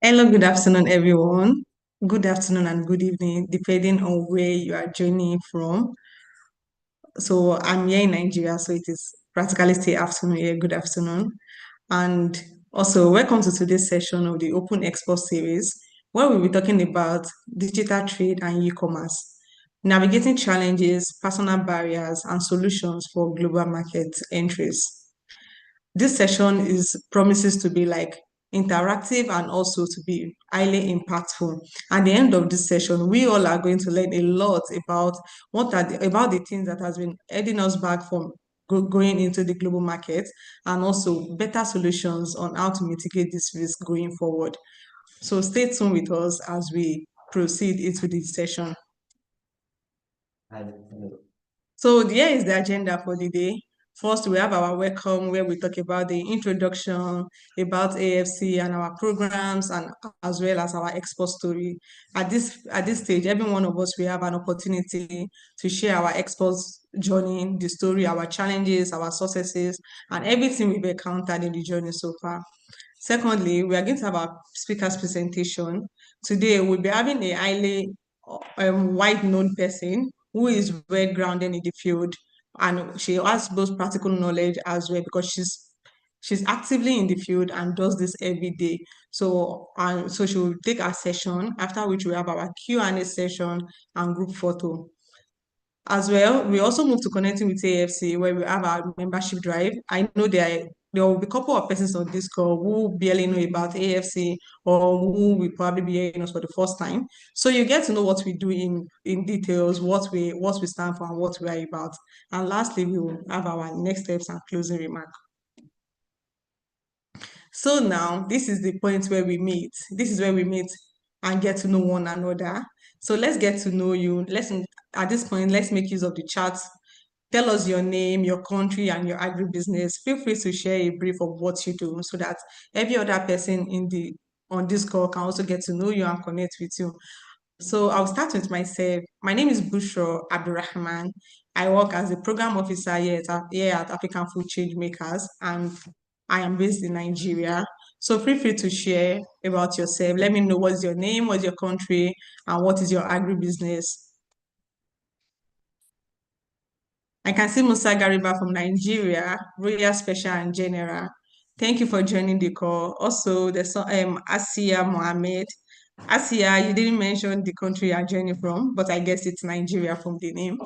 Hello, good afternoon, everyone. Good afternoon and good evening, depending on where you are joining from. So I'm here in Nigeria, so it is practically still afternoon here. Good afternoon. And also, welcome to today's session of the Open Expo series, where we'll be talking about digital trade and e-commerce, navigating challenges, personal barriers, and solutions for global market entries. This session is promises to be like interactive and also to be highly impactful. At the end of this session, we all are going to learn a lot about about the things that has been heading us back from going into the global market, and also better solutions on how to mitigate this risk going forward. So stay tuned with us as we proceed into this session. So here is the agenda for the day. First, we have our welcome where we talk about the introduction, about AFC and our programs, and as well as our export story. At this stage, every one of us we have an opportunity to share our export journey, the story, our challenges, our successes, and everything we've encountered in the journey so far. Secondly, we are going to have our speaker's presentation. Today, we'll be having a highly wide-known person who is well grounded in the field, and she has both practical knowledge as well because she's actively in the field and does this every day. So she will take our session, after which we have our Q&A session and group photo. As well, we also move to connecting with AFC where we have our membership drive. I know there will be a couple of persons on this call who barely know about AFC or who will probably be hearing us for the first time. So you get to know what we do in details, what we stand for and what we are about. And lastly, we will have our next steps and closing remark. So now this is the point where we meet. This is where we meet and get to know one another. So let's get to know you. At this point, let's make use of the chat. Tell us your name, your country, and your agribusiness. Feel free to share a brief of what you do so that every other person on this call can also get to know you and connect with you. So I'll start with myself. My name is Bushra Abdurrahman. I work as a program officer here at African Food Change Makers, and I am based in Nigeria. So feel free to share about yourself. Let me know what's your name, what's your country, and what is your agribusiness. I can see Musa Gariba from Nigeria, Royal Special and General. Thank you for joining the call. Also, there's Asia Mohammed. Asia, you didn't mention the country you're joining from, but I guess it's Nigeria from the name.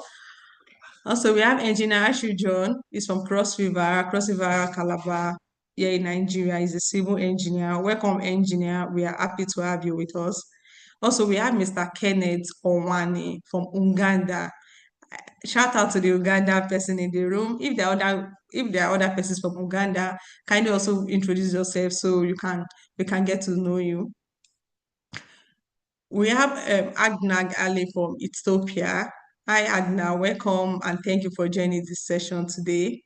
Also, we have Engineer Ashu John. He's from Cross River, Calabar, here in Nigeria. He's a civil engineer. Welcome, engineer. We are happy to have you with us. Also, we have Mr. Kenneth Onwani from Uganda. Shout out to the Uganda person in the room. If there are other persons from Uganda, kindly also introduce yourself so we can get to know you. We have Agnag Ali from Ethiopia. Hi Agna, welcome and thank you for joining this session today.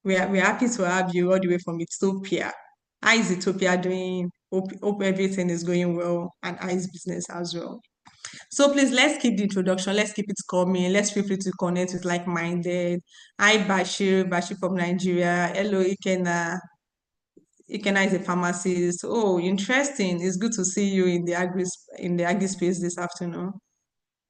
We're happy to have you all the way from Ethiopia. How is Ethiopia doing? Hope everything is going well and how is business as well. So please let's keep the introduction. Let's keep it coming. Let's feel free to connect with like-minded. Hi Bashir from Nigeria. Hello Ikena. Ikena is a pharmacist. Oh, interesting. It's good to see you in the agri space this afternoon.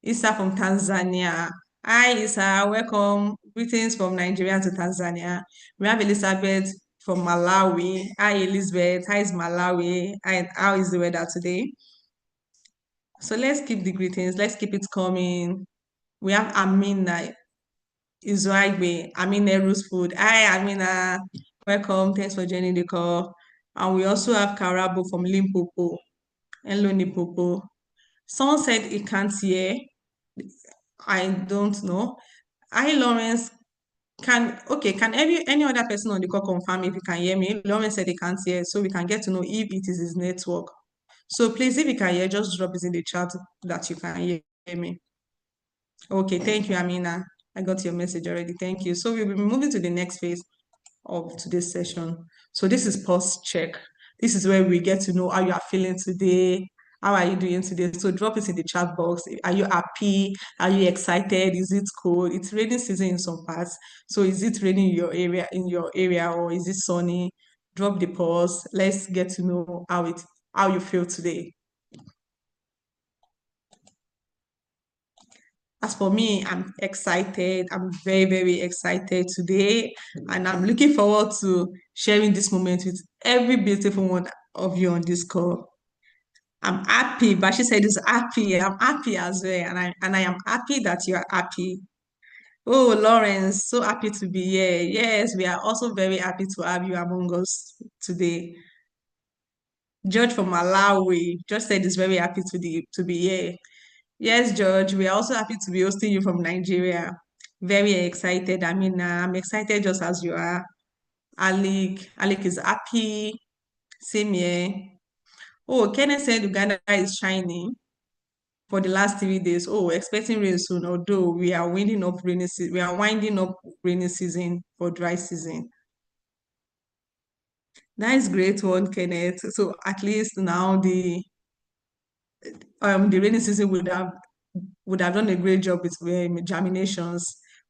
Isa from Tanzania. Hi Isa, welcome. Greetings from Nigeria to Tanzania. We have Elizabeth from Malawi. Hi Elizabeth. How is Malawi? How is the weather today? So let's keep the greetings. Let's keep it coming. We have Amina Izwaigbe, Amina Rose Food. Hi, Amina. Welcome. Thanks for joining the call. And we also have Karabo from Limpopo. Hello, Limpopo. Someone said he can't hear. I don't know. Hi, Lawrence. Can any other person on the call confirm if you can hear me? Lawrence said he can't hear, so we can get to know if it is his network. So please, if you can hear, just drop it in the chat that you can hear me. Okay, thank you, Amina. I got your message already. Thank you. So we'll be moving to the next phase of today's session. So this is pulse check. This is where we get to know how you are feeling today. How are you doing today? So drop it in the chat box. Are you happy? Are you excited? Is it cold? It's raining season in some parts. So is it raining in your area, or is it sunny? Drop the pulse. Let's get to know how it how you feel today. As for me, I'm excited. I'm very, very excited today. And I'm looking forward to sharing this moment with every beautiful one of you on this call. I'm happy. But she said is happy. I'm happy as well. And I am happy that you are happy. Oh, Lawrence, so happy to be here. Yes, we are also very happy to have you among us today. George from Malawi just said he's very happy to be here. Yes, George, we are also happy to be hosting you from Nigeria. Very excited. I mean, I'm excited just as you are. Alec is happy. Same here. Oh, Kenneth said Uganda is shining for the last 3 days. Oh, expecting rain soon. Although we are winding up rainy season for dry season. That is great one, Kenneth. So at least now the rainy season would have done a great job with germinations.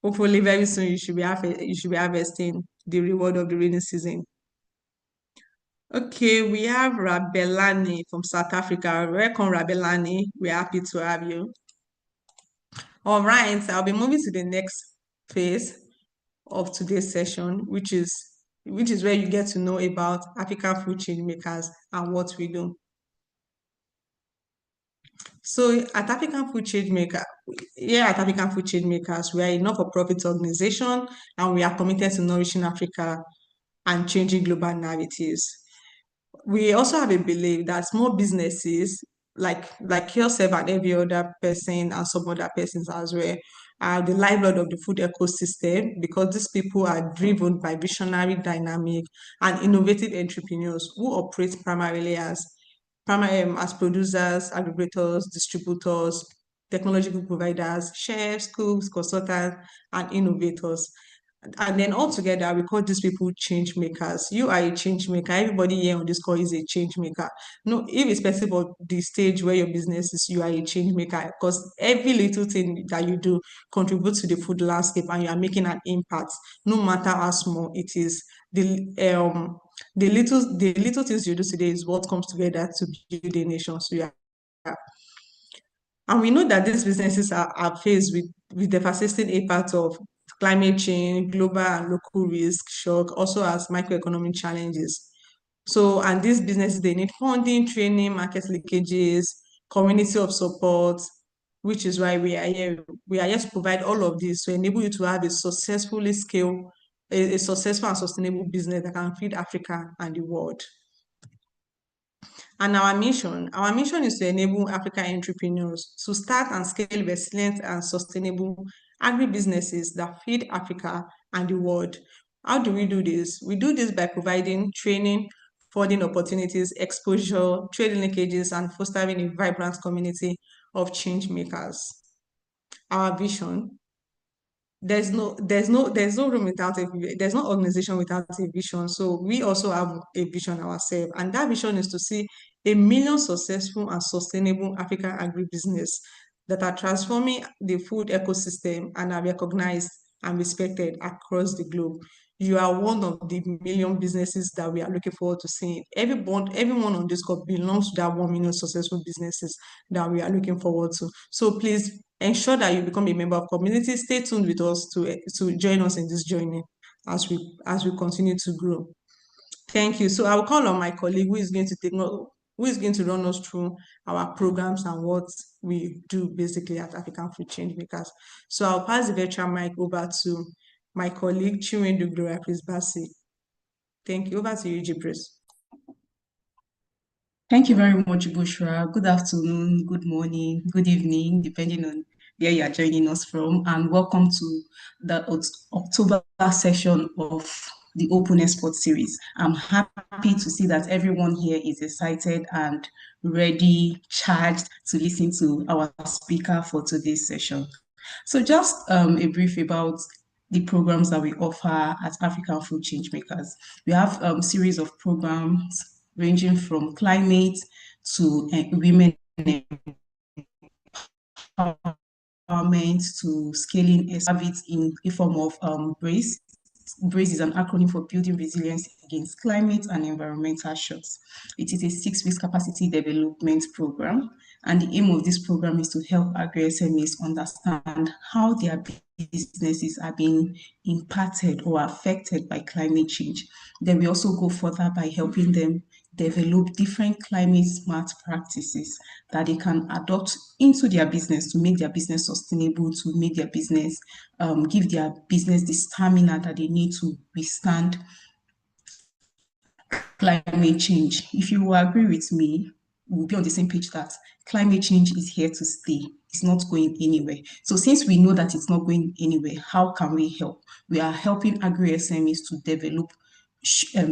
Hopefully, very soon you should be harvesting the reward of the rainy season. Okay, we have Rabelani from South Africa. Welcome, Rabelani. We're happy to have you. All right, I'll be moving to the next phase of today's session, which is where you get to know about African food change makers and what we do. So at African Food Change Maker, here at African Food Change Makers, we are a not-for-profit organization and we are committed to nourishing Africa and changing global narratives. We also have a belief that small businesses, like yourself and every other person and some other persons as well, are the lifeblood of the food ecosystem because these people are driven by visionary, dynamic, and innovative entrepreneurs who operate primarily as producers, aggregators, distributors, technological providers, chefs, cooks, consultants, and innovators. And then all together, we call these people change makers. You are a change maker. Everybody here on this call is a change maker. No, irrespective of the stage where your business is, you are a change maker because every little thing that you do contributes to the food landscape and you are making an impact, no matter how small it is. The little things you do today is what comes together to build a nation. So yeah, and we know that these businesses are faced with devastating impacts of climate change, global and local risk, shock, also as microeconomic challenges. So, and these businesses, they need funding, training, market linkages, community of support, which is why we are here. We are here to provide all of this to enable you to have a successful and sustainable business that can feed Africa and the world. And our mission is to enable African entrepreneurs to start and scale resilient and sustainable agribusinesses that feed Africa and the world. How do we do this? We do this by providing training, funding opportunities, exposure, trade linkages, and fostering a vibrant community of change makers. Our vision, there's no room without there's no organization without a vision. So we also have a vision ourselves, and that vision is to see 1 million successful and sustainable African agribusiness that are transforming the food ecosystem and are recognized and respected across the globe. You are one of the million businesses that we are looking forward to seeing. Everyone on this call belongs to that 1 million successful businesses that we are looking forward to. So please ensure that you become a member of community. Stay tuned with us to join us in this journey as we continue to grow. Thank you. So I will call on my colleague who is going to run us through our programs and what we do basically at African Food Change Makers. So I'll pass the virtual mic over to my colleague Chinwendu Gloria Prisbasi. Thank you. Over to you, Gipris. Thank you very much, Bushra. Good afternoon, good morning, good evening, depending on where you are joining us from, and welcome to the October session of the Open Export Series. I'm happy to see that everyone here is excited and ready, charged to listen to our speaker for today's session. So just a brief about the programs that we offer at African Food Change Makers. We have a series of programs ranging from climate to women empowerment to scaling it in a form of brace BRACE is an acronym for Building Resilience Against Climate and Environmental Shocks. It is a 6 weeks capacity development program, and the aim of this program is to help agri-SMEs understand how their businesses are being impacted or affected by climate change. Then we also go further by helping them develop different climate smart practices that they can adopt into their business to make their business sustainable, to make their business, give their business the stamina that they need to withstand climate change. If you will agree with me, we'll be on the same page that climate change is here to stay. It's not going anywhere. So since we know that it's not going anywhere, how can we help? We are helping agri-SMEs to develop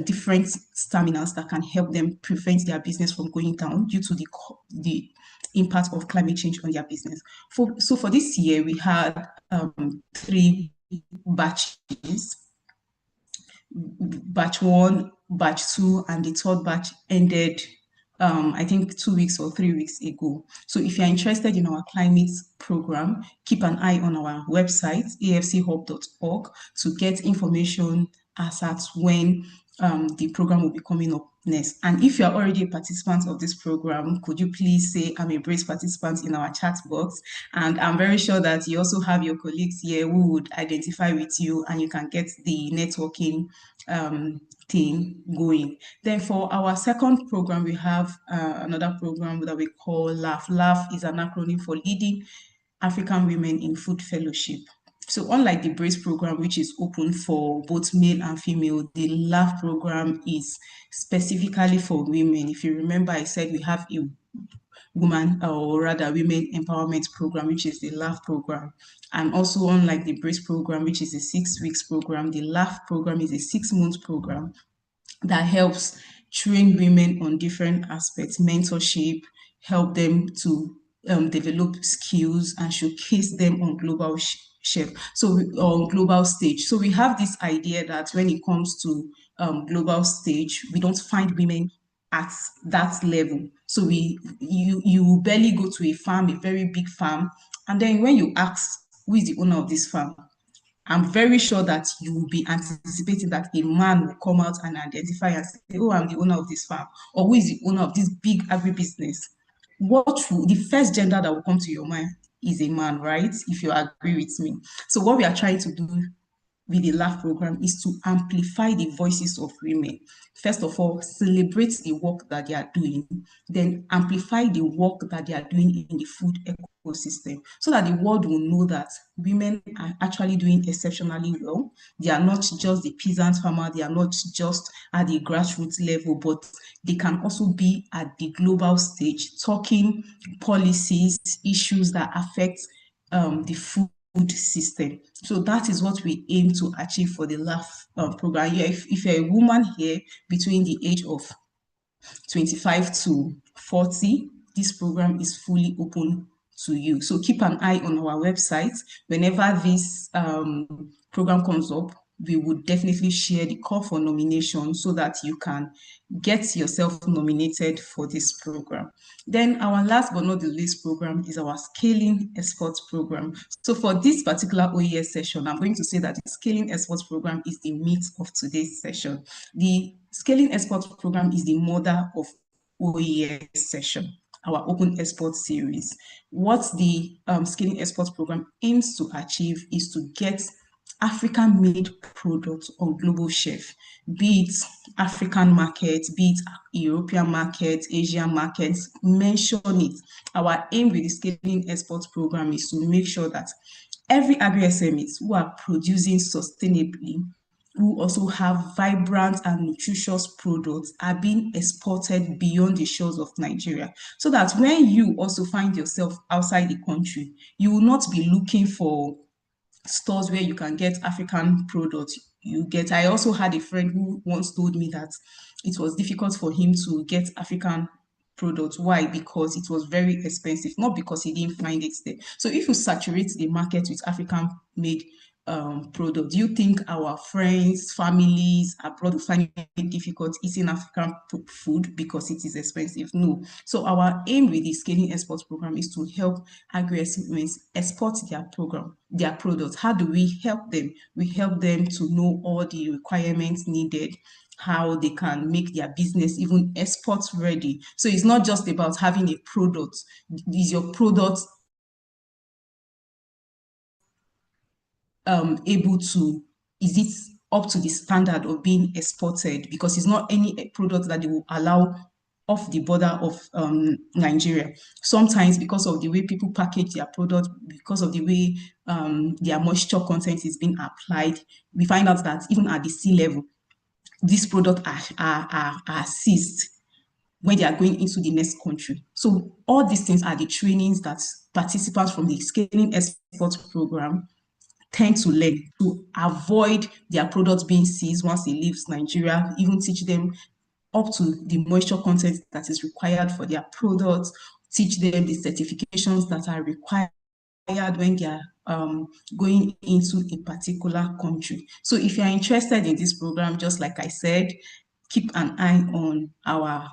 different staminas that can help them prevent their business from going down due to the impact of climate change on their business. So for this year, we had 3 batches. Batch one, batch two, and the third batch ended, I think 2 weeks or 3 weeks ago. So if you're interested in our climate program, keep an eye on our website, afchub.org, to get information as at when the program will be coming up next. And if you are already a participant of this program, could you please say I'm a BRACE participant in our chat box? And I'm very sure that you also have your colleagues here who would identify with you, and you can get the networking thing going. Then for our second program, we have another program that we call LAF. LAF is an acronym for Leading African Women in Food Fellowship. So unlike the BRACE program, which is open for both male and female, the LAF program is specifically for women. If you remember, I said we have a woman, or rather women empowerment program, which is the LAF program. And also unlike the BRACE program, which is a 6 weeks program, the LAF program is a 6 month program that helps train women on different aspects, mentorship, help them to develop skills and showcase them on global chef. So on global stage. So we have this idea that when it comes to global stage, we don't find women at that level. So you barely go to a farm, a very big farm, and then when you ask who is the owner of this farm, I'm very sure that you will be anticipating that a man will come out and identify and say, oh, I'm the owner of this farm, or who is the owner of this big agribusiness. The first gender that will come to your mind is a man, right? If you agree with me. So what we are trying to do with the LAF program is to amplify the voices of women. First of all, celebrate the work that they are doing, then amplify the work that they are doing in the food ecosystem so that the world will know that women are actually doing exceptionally well. They are not just the peasant farmer, they are not just at the grassroots level, but they can also be at the global stage talking policies, issues that affect the food system. So that is what we aim to achieve for the LAF program. Yeah, if you're a woman here between the age of 25 to 40, this program is fully open to you. So keep an eye on our website. Whenever this program comes up, we would definitely share the call for nomination so that you can get yourself nominated for this program. Then our last but not the least program is our Scaling Exports program. So for this particular OES session, I'm going to say that the Scaling Exports program is the meat of today's session. The Scaling Exports program is the mother of OES session, our open export series. What the Scaling Exports program aims to achieve is to get African-made products on global shelf, be it African markets, be it European markets, Asian markets, mention it. Our aim with the Scaling Exports program is to make sure that every agri-SMEs who are producing sustainably, who also have vibrant and nutritious products, are being exported beyond the shores of Nigeria. So that when you also find yourself outside the country, you will not be looking for stores where you can get African products. I also had a friend who once told me that it was difficult for him to get African products. Why? Because it was very expensive, not because he didn't find it there. So if you saturate the market with African made product? Do you think our friends, families abroad will find it difficult eating African food because it is expensive? No. So our aim with the Scaling Exports program is to help agri-SMEs export their products. How do we help them? We help them to know all the requirements needed, how they can make their business even export ready. So it's not just about having a product. Is your product able to, is it up to the standard of being exported? Because it's not any product that they will allow off the border of Nigeria. Sometimes because of the way people package their product, because of the way their moisture content is being applied, we find out that even at the sea level, these products are seized when they are going into the next country. So all these things are the trainings that participants from the Scaling Exports program tend to learn to avoid their products being seized once they leave Nigeria, even teach them up to the moisture content that is required for their products, teach them the certifications that are required when they are going into a particular country. So if you are interested in this program, just like I said, keep an eye on our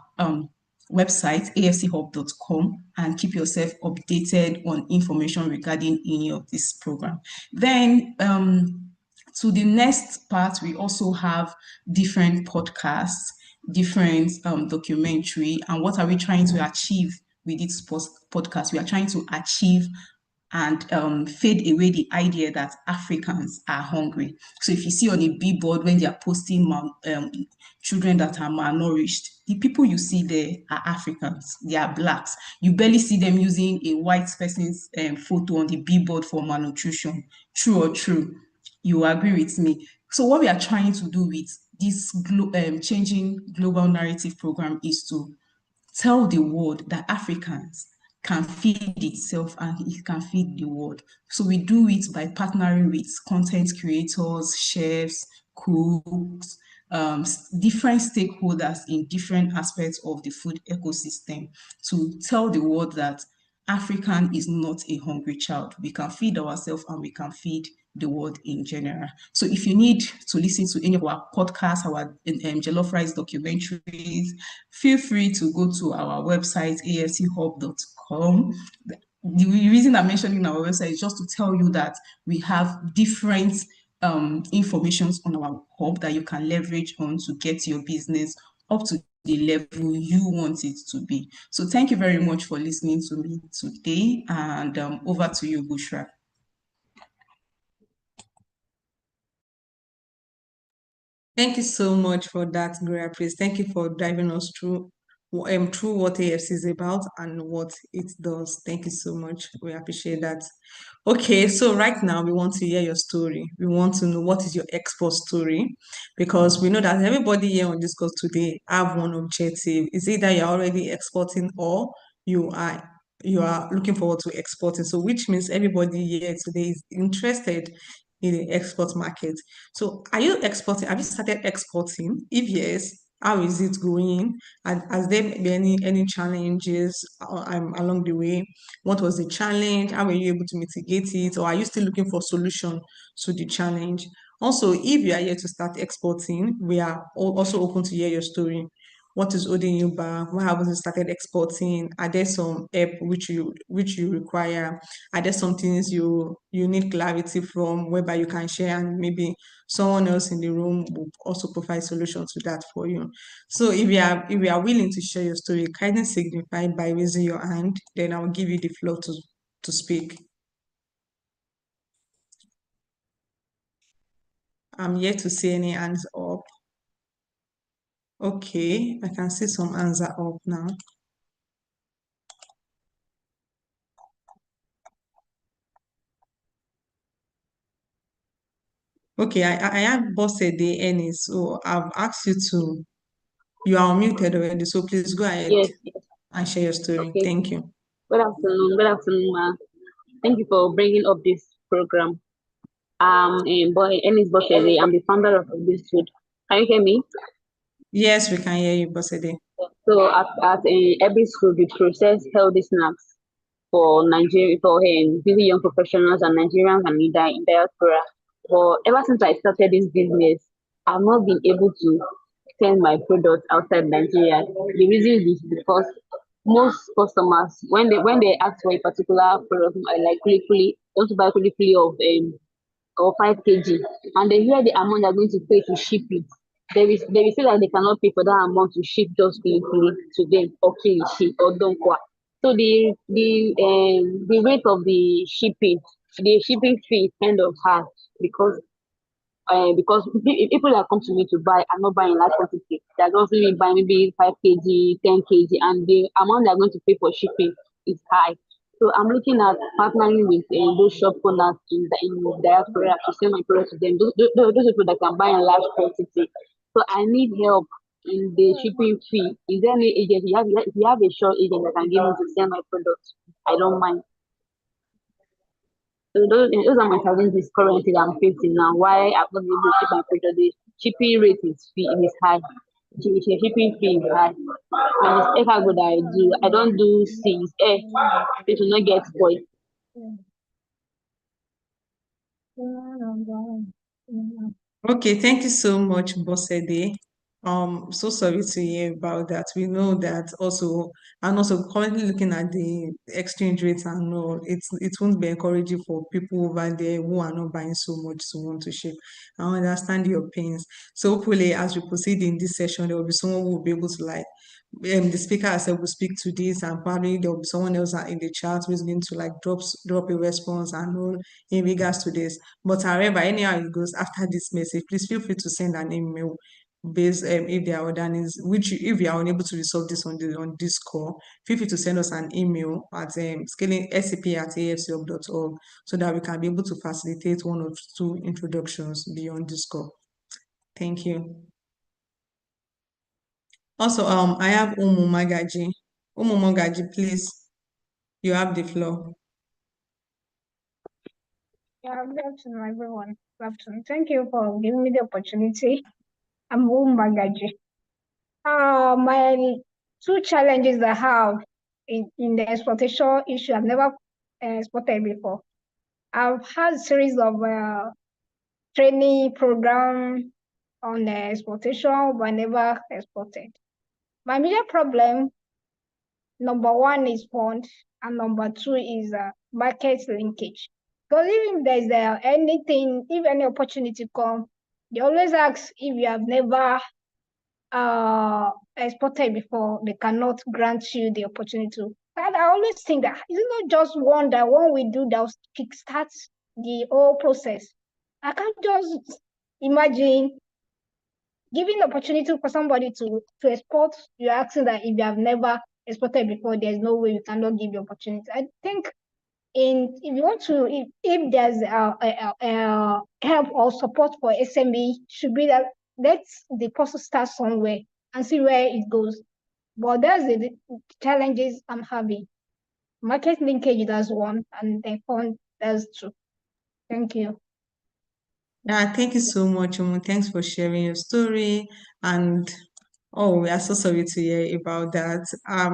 website, afchub.com, and keep yourself updated on information regarding any of this program. Then to the next part, we also have different podcasts, different documentary, and what are we trying to achieve with this podcast? We are trying to achieve and fade away the idea that Africans are hungry. So if you see on a billboard when they are posting children that are malnourished, the people you see there are Africans, they are blacks. You barely see them using a white person's photo on the billboard for malnutrition. True or true? You agree with me? So what we are trying to do with this changing global narrative program is to tell the world that Africans can feed itself and it can feed the world. So we do it by partnering with content creators, chefs, cooks, different stakeholders in different aspects of the food ecosystem to tell the world that African is not a hungry child. We can feed ourselves and we can feed the world in general. So if you need to listen to any of our podcasts, our jollof rice documentaries, feel free to go to our website, afchub.com. The reason I'm mentioning our website is just to tell you that we have different informations on our hub that you can leverage on to get your business up to the level you want it to be. So thank you very much for listening to me today, and over to you, Bushra. Thank you so much for that, Gloria. Please, thank you for driving us through what AFC is about and what it does. Thank you so much. We appreciate that. Okay, so right now we want to hear your story. We want to know what is your export story, because we know that everybody here on this course today have one objective. It's either you're already exporting or you are you are looking forward to exporting. So which means everybody here today is interested in the export market. So are you exporting? Have you started exporting? If yes, how is it going? And has there been any challenges along the way? What was the challenge? How were you able to mitigate it? Or are you still looking for solution to the challenge? Also, if you are here to start exporting, we are also open to hear your story. What is holding you back? Why haven't you started exporting? Are there some help which you require? Are there some things you need clarity from, whereby you can share, and maybe someone else in the room will also provide solution to that for you? So if you are willing to share your story, kindly signify by raising your hand, then I'll give you the floor to speak. I'm yet to see any hands up. Okay, I can see some hands are up now. Okay, I have bossed the Ennis, so I've asked you to. You are unmuted already, so please go ahead Yes, yes. and share your story. Okay. Thank you. Good afternoon, ma. Thank you for bringing up this program. Ennis Bosede. I'm the founder of this food. Can you hear me? Yes, we can hear you, Bossede. So at Ebis Food, we process healthy snacks for Nigeria, for busy young professionals and Nigerians and in diaspora. But ever since I started this business, I've not been able to send my product outside Nigeria. The reason is because most customers, when they ask for a particular product, like kuli, want to buy kuli of or 5 kg, and they hear the amount they're going to pay to ship it, they will say that they cannot pay for that amount to ship just kuli to them, or kilishi or donkwa. So the rate of the shipping fee is kind of high, because people that come to me to buy are not buying large quantity. They are just maybe buying maybe 5 kg, 10 kg, and the amount they are going to pay for shipping is high. So I'm looking at partnering with those shop owners in diaspora to sell my product to them. Those people that can buy in large quantity. So I need help in the shipping fee. Is there any agent? If you have a short agent that can give me to sell my product, I don't mind. So those are my challenges currently that I'm facing now. Why I've not been able to keep my project. The shipping rate is high. The shipping fee is high. And it's air cargo that I do. I don't do seas. Air. It will not get spoiled. Okay, thank you so much, Bosede. So sorry to hear about that. We know that also, and also currently looking at the exchange rates and all, it won't be encouraging for people over there who are not buying so much to want to ship. I understand your pains. So hopefully, as we proceed in this session, there will be someone who will be able to like the speaker herself will speak to this, and probably there will be someone else in the chat who's going to like drop a response and all in regards to this. But however, anyhow it goes after this message, please feel free to send an email based if there are other needs, which if you are unable to resolve this on this call, feel free to send us an email at scp@afcob.org so that we can be able to facilitate one or two introductions beyond this call. Thank you. Also, I have Umu Magaji. Umu Magaji, please, you have the floor. Yeah, good afternoon, everyone. Good afternoon. Thank you for giving me the opportunity. I'm Magaji. My two challenges I have in the exploitation issue, I've never exported before. I've had a series of training program on exploitation, but I never exported. My major problem, number one, is fund, and number two is market linkage. Because if there's anything, if any opportunity come, they always ask if you have never exported before, they cannot grant you the opportunity. And I always think that it's not just one we do that will kickstart the whole process. I can't just imagine giving opportunity for somebody to export. You're asking that if you have never exported before, there's no way you cannot give the opportunity. I think if you want to, if there's help or support for SME, should be that let the process start somewhere and see where it goes. But that's the challenges I'm having. Market linkage, that's one, and then fund, that's two. Thank you. Yeah, thank you so much, Umu. Thanks for sharing your story. And oh, we are so sorry to hear about that.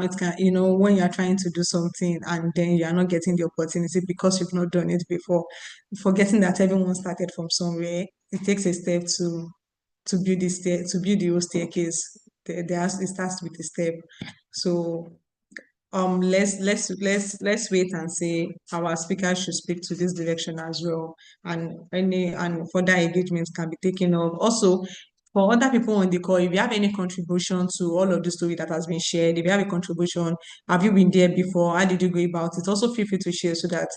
It can, when you're trying to do something and then you are not getting the opportunity because you've not done it before, forgetting that everyone started from somewhere, it takes a step to build to build the whole staircase. It starts with a step. So let's wait and see how our speakers should speak to this direction as well, and further engagements can be taken up. Also, for other people on the call, if you have any contribution to all of the story that has been shared, if you have a contribution, have you been there before? How did you go about it? Also, feel free to share so that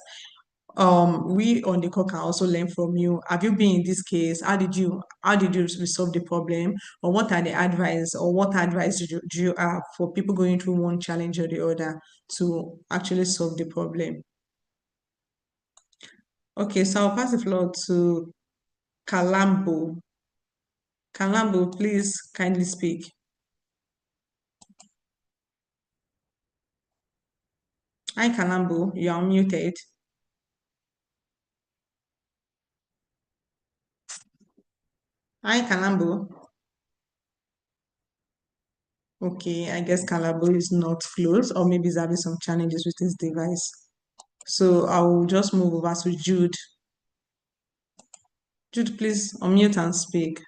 we on the call can also learn from you. Have you been in this case? How did you resolve the problem? Or what are the advice or what advice do you have for people going through one challenge or the other to actually solve the problem? Okay, so I'll pass the floor to Kalambo. Kalambo, please kindly speak. Hi, Kalambo, you are muted. Hi, Kalambo. Okay, I guess Kalambo is not close, or maybe he's having some challenges with his device. So I will just move over to Jude. Jude, please unmute and speak.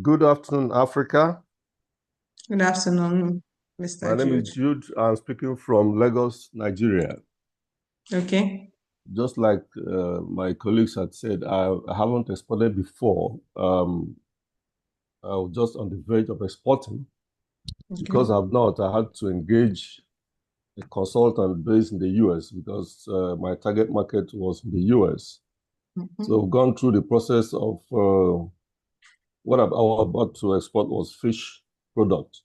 Good afternoon, Africa. Good afternoon, Mr. My name is Jude. I'm speaking from Lagos, Nigeria. Okay. Just like my colleagues had said, I haven't exported before. I was just on the verge of exporting. Okay. Because I've not, I had to engage a consultant based in the US because my target market was in the US. So I've gone through the process of what I was about to export was fish product.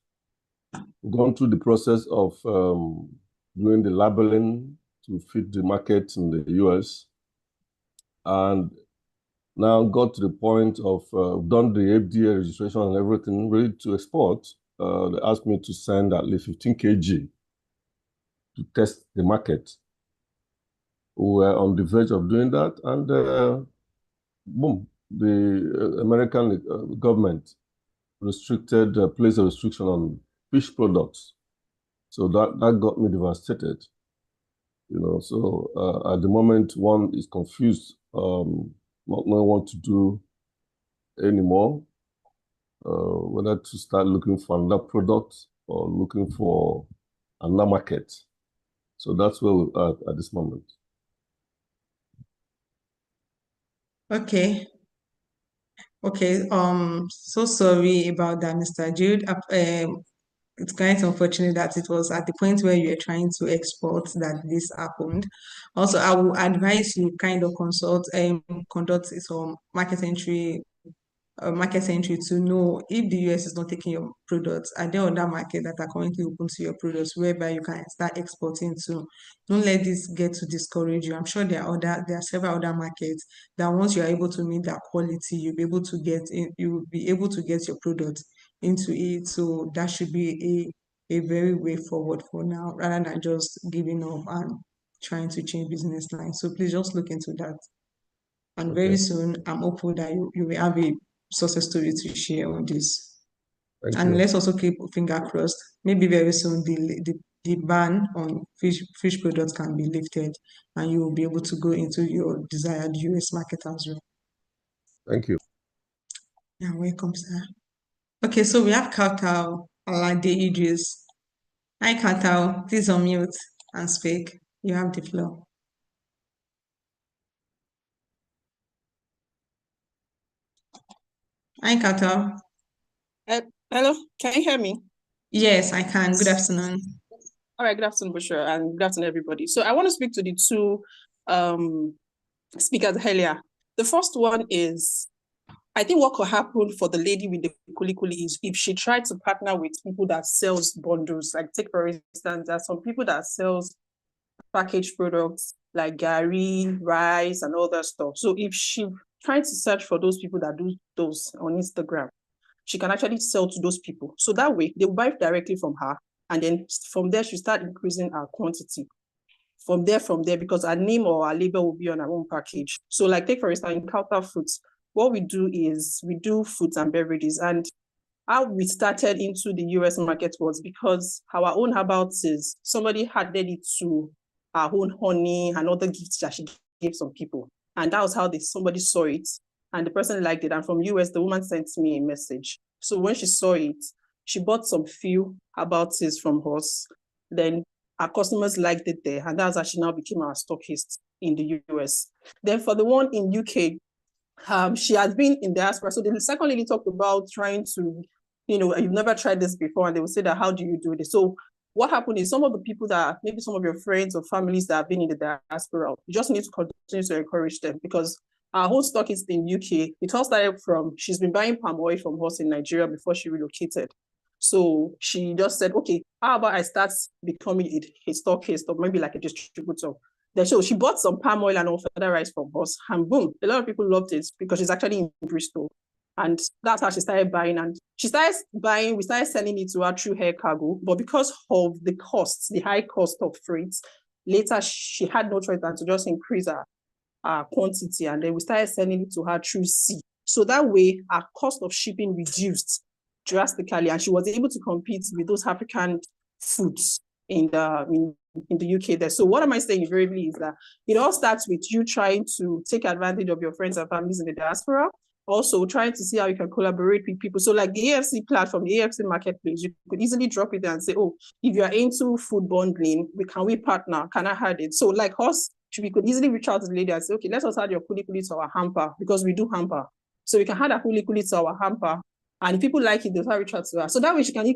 We've gone through the process of doing the labeling to fit the market in the US, and now got to the point of done the FDA registration and everything, ready to export. They asked me to send at least 15 kg to test the market. We were on the verge of doing that, and boom, the American government restricted, placed a restriction on fish products. So that got me devastated. So at the moment, one is confused, not knowing what to do anymore, whether to start looking for another product or looking for another market. So that's where we are at this moment. Okay. Okay. So sorry about that, Mr. Jude. It's quite unfortunate that it was at the point where you were trying to export that this happened. Also, I will advise you kind of conduct some market entry to know if the US is not taking your products. Are there other markets that are currently open to your products whereby you can start exporting to? Don't let this get to discourage you. I'm sure there are several other markets that once you are able to meet that quality, you'll be able to get your product into it. So that should be a very way forward for now, rather than just giving up and trying to change business lines. So please just look into that. And very soon, I'm hopeful that you will have a success story to share on this. Thank And you. let's also keep finger crossed. Maybe very soon the ban on fish products can be lifted, and you will be able to go into your desired US market as well. Thank you. You're welcome, sir. Okay, so we have Kautal Alade Idris. Hi, Kautal. Please unmute and speak. You have the floor. Hi, Kautal. Hello, can you hear me? Yes, I can. Good afternoon. All right, good afternoon, Bushra, and good afternoon, everybody. So I want to speak to the two speakers earlier. The first one is, I think what could happen for the lady with the kulikuli is if she tried to partner with people that sells bundles. Like take for instance, there are some people that sells packaged products like gari, rice, and all that stuff. So if she tried to search for those people that do those on Instagram, she can actually sell to those people. So that way, they will buy directly from her. And then from there, she start increasing her quantity. From there, because her name or her label will be on her own package. So like take for instance, in Kautal Foods, what we do is we do foods and beverages. And how we started into the US market was because our own herbal teas, somebody added it to our own honey and other gifts that she gave some people. And that was how somebody saw it. And the person liked it. And from US, the woman sent me a message. So when she saw it, she bought some few herbal teas from us. Then our customers liked it there. And that's how she now became our stockist in the US. Then for the one in UK, she has been in diaspora. So the second lady talked about trying to, you've never tried this before. And they will say that, how do you do this? So what happened is some of the people that, maybe some of your friends or families that have been in the diaspora, you just need to continue to encourage them, because our whole stock is in UK. It all started from, she's been buying palm oil from us in Nigeria before she relocated. So she just said, okay, how about I start becoming a stockist or maybe like a distributor? Then so she bought some palm oil and all-feather rice from us, and boom, a lot of people loved it because she's actually in Bristol. And that's how she started buying. And she started buying, we started selling it to her through air cargo. But because of the costs, the high cost of freight, later she had no choice than to just increase her quantity. And then we started selling it to her through sea. So that way, our cost of shipping reduced drastically. And she was able to compete with those African foods in in the UK there. So what am I saying invariably is that it all starts with you trying to take advantage of your friends and families in the diaspora, also trying to see how you can collaborate with people. So like the AFC platform, the AFC marketplace, you could easily drop it there and say, oh, if you're into food bundling, can we partner? Can I add it? So like us, we could easily reach out to the lady and say, okay, let us add your kuli kuli to our hamper, because we do hamper. So we can add a kuli kuli to our hamper. And if people like it, they'll reach out to her. So that way she can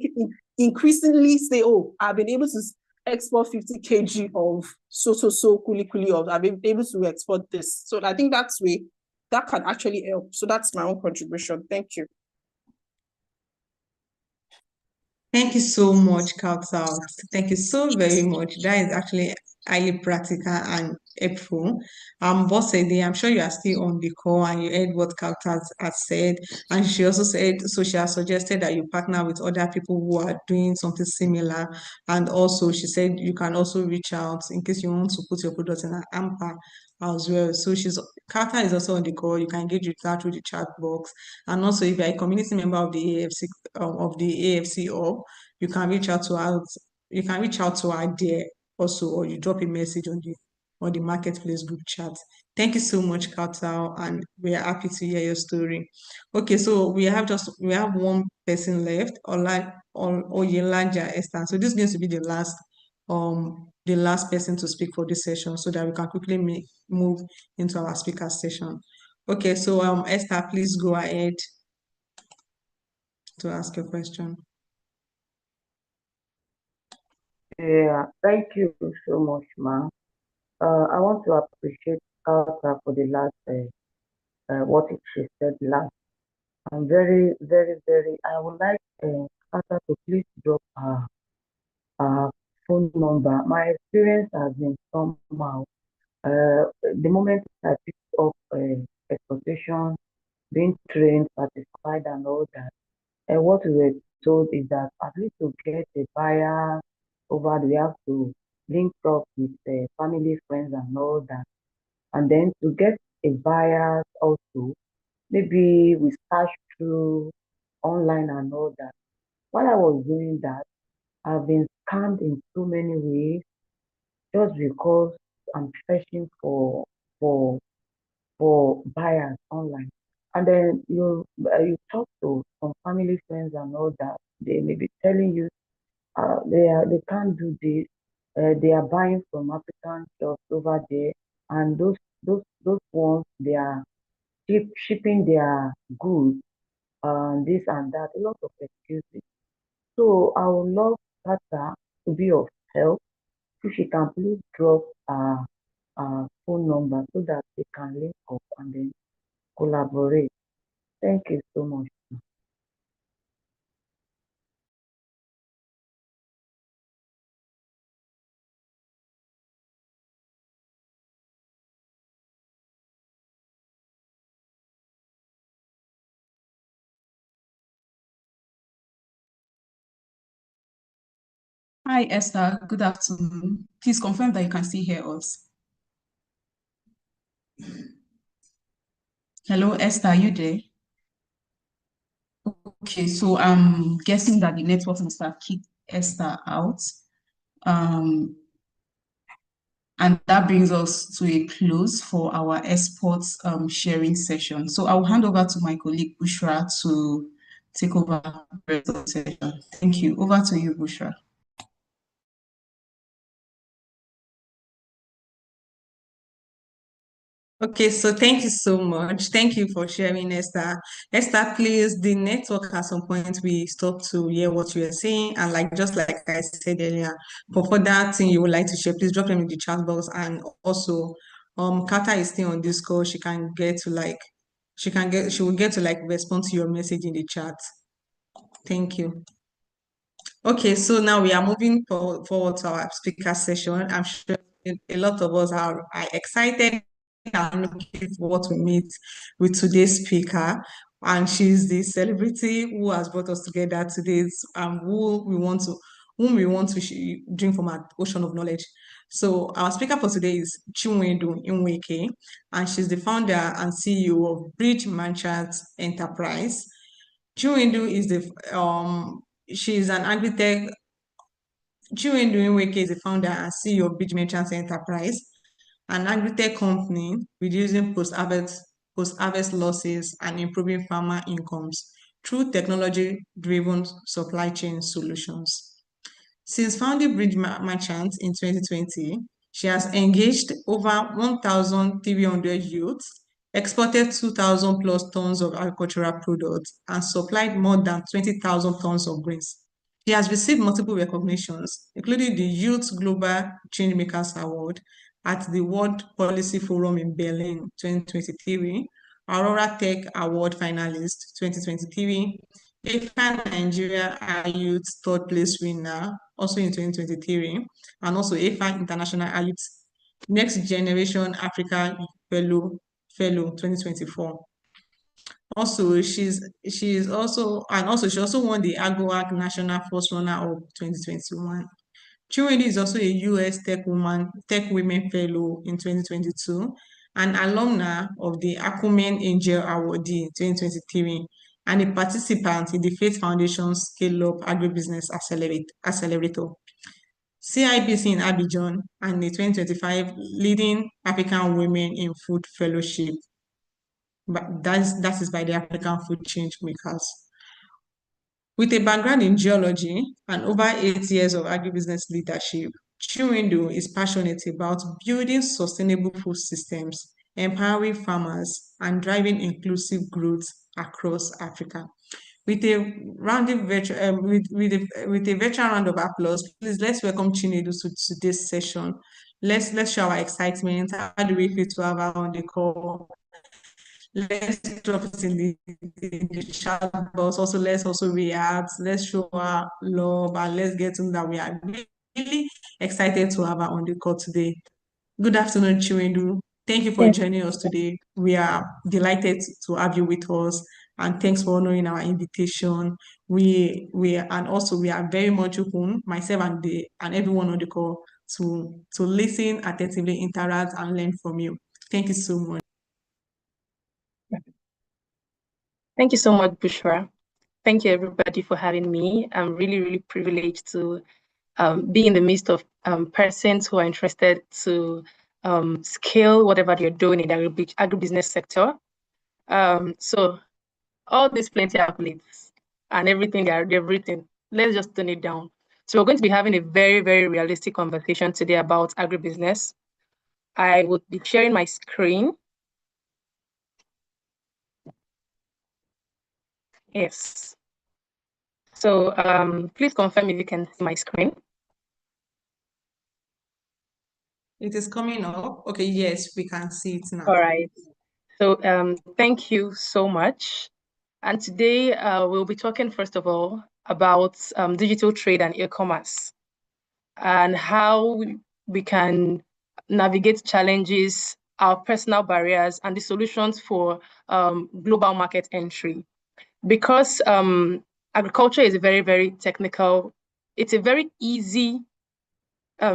increasingly say, oh, I've been able to export 50 kg of so kuli kuli, or I've been able to export this. So I think that's way that can actually help. So that's my own contribution. Thank you. Thank you so much, Kautal. Thank you so very much. That is actually highly practical and helpful. Boss Eddie, I'm sure you are still on the call and you heard what Kautal has said. And she also said, so she has suggested that you partner with other people who are doing something similar. And also, she said you can also reach out in case you want to put your product in an hamper as well. So Kautal is also on the call. You can engage with her through the chat box. And also, if you're a community member of the AFC Hub, you can reach out to us. You can reach out to her there also, or you drop a message on the marketplace group chat. Thank you so much, Kautal, and we are happy to hear your story. Okay, so we have one person left, Oyelaja Esther. So this is going to be the last person to speak for this session, so that we can quickly move into our speaker session. Okay, so Esther, please go ahead to ask your question. Yeah, thank you so much, ma. I want to appreciate Kata for the last what she said last. I'm very, very, very. I would like Kata to please drop her phone number. My experience has been somehow. The moment I picked up exportation, being trained, certified, and all that, and what we were told is that at least to get a buyer over, we have to link up with family, friends, and all that. And then to get a buyer also, maybe we search through online and all that. While I was doing that, I've been scammed in so many ways just because I'm searching for for buyers online. And then you talk to some family friends and all that. They may be telling you they can't do this. They are buying from African shops over there, and those ones they are shipping their goods, this and that. A lot of excuses. So I would love Tata to be of help if she can please drop phone number so that they can link up and then collaborate. Thank you so much. Hi, Esther. Good afternoon. Please confirm that you can still hear us. Hello, Esther, are you there? Okay, so I'm guessing that the network must have kicked Esther out. And that brings us to a close for our exports sharing session. So I'll hand over to my colleague Bushra to take over the rest of the session. Thank you. Over to you, Bushra. Okay, so thank you so much. Thank you for sharing, Esther. Esther, please, the network at some point we stopped to hear what you were saying. And just like I said earlier, for further thing you would like to share, please drop them in the chat box. And also, Kata is still on this call. She will get to respond to your message in the chat. Thank you. Okay, so now we are moving forward to our speaker session. I'm sure a lot of us are excited and looking forward to meet with today's speaker. And she's the celebrity who has brought us together today, whom we want to drink from our ocean of knowledge. So our speaker for today is Chinwendu Nweke, and she's the founder and CEO of Bridge Merchant Enterprise. Chinwendu is she's an agri-tech Chiwendu Nweke is the founder and CEO of Bridge Merchants Enterprise, an agri-tech company reducing post-harvest losses and improving farmer incomes through technology-driven supply chain solutions. Since founding Bridge Merchants in 2020, she has engaged over 1,300 youths, exported 2,000 plus tons of agricultural products, and supplied more than 20,000 tons of grains. She has received multiple recognitions, including the Youth Global Changemakers Award at the World Policy Forum in Berlin 2023, Aurora Tech Award finalist 2023, AFA Nigeria Youth third place winner also in 2023, and also AFA International Youth Next Generation Africa Fellow 2024. Also, she also won the AgroAg National First Runner of 2021. Chiwendi is also a US Tech Women Fellow in 2022, an alumna of the Acumen Angel Awardee in 2023, and a participant in the Faith Foundation Scale Up Agribusiness Accelerator. CIBC in Abidjan, and the 2025 Leading African Women in Food Fellowship. But that is by the African Food Change Makers. With a background in geology and over 8 years of agribusiness leadership, Chiwendu is passionate about building sustainable food systems, empowering farmers, and driving inclusive growth across Africa. With a virtual round of applause, please let's welcome Chinedu to today's session. Let's show our excitement. How do we feel to have her on the call? Let's drop it in the chat box. Also, let's also react. Let's show our love, and let's get to know that we are really excited to have her on the call today. Good afternoon, Chiwendu. Thank you for joining us today. We are delighted to have you with us, and thanks for honoring our invitation. We are very much open, myself and everyone on the call, to listen attentively, interact, and learn from you. Thank you so much. Thank you so much, Bushra. Thank you, everybody, for having me. I'm really, really privileged to be in the midst of persons who are interested to scale whatever they're doing in the agribusiness sector. So all these plenty of accolades and everything they've written, let's just turn it down. So we're going to be having a very, very realistic conversation today about agribusiness. I will be sharing my screen. Yes. So please confirm if you can see my screen. It is coming up. Okay, yes, we can see it now. All right. So thank you so much. And today we'll be talking, first of all, about digital trade and e-commerce and how we can navigate challenges, our personal barriers, and the solutions for global market entry. Because agriculture is a very, very technical, it's a very easy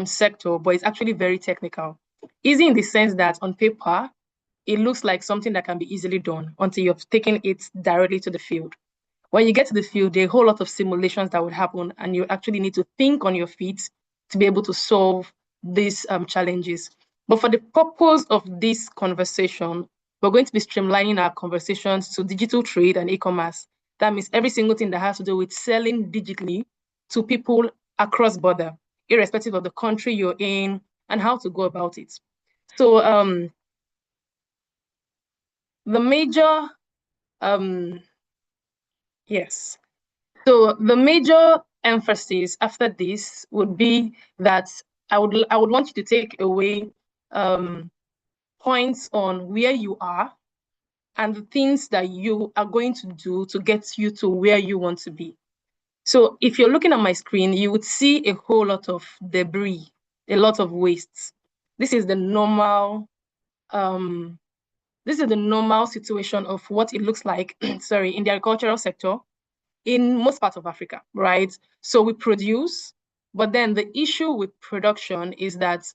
sector, but it's actually very technical. Easy in the sense that on paper, it looks like something that can be easily done until you've taken it directly to the field. When you get to the field, there are a whole lot of simulations that would happen, and you actually need to think on your feet to be able to solve these challenges. But for the purpose of this conversation, we're going to be streamlining our conversations to digital trade and e-commerce. That means every single thing that has to do with selling digitally to people across border, irrespective of the country you're in, and how to go about it. So the major, yes. So the major emphasis after this would be that I would want you to take away points on where you are and the things that you are going to do to get you to where you want to be. So if you're looking at my screen, you would see a whole lot of debris, a lot of wastes. This is the normal situation of what it looks like, sorry, in the agricultural sector in most parts of Africa, right? So we produce, but then the issue with production is that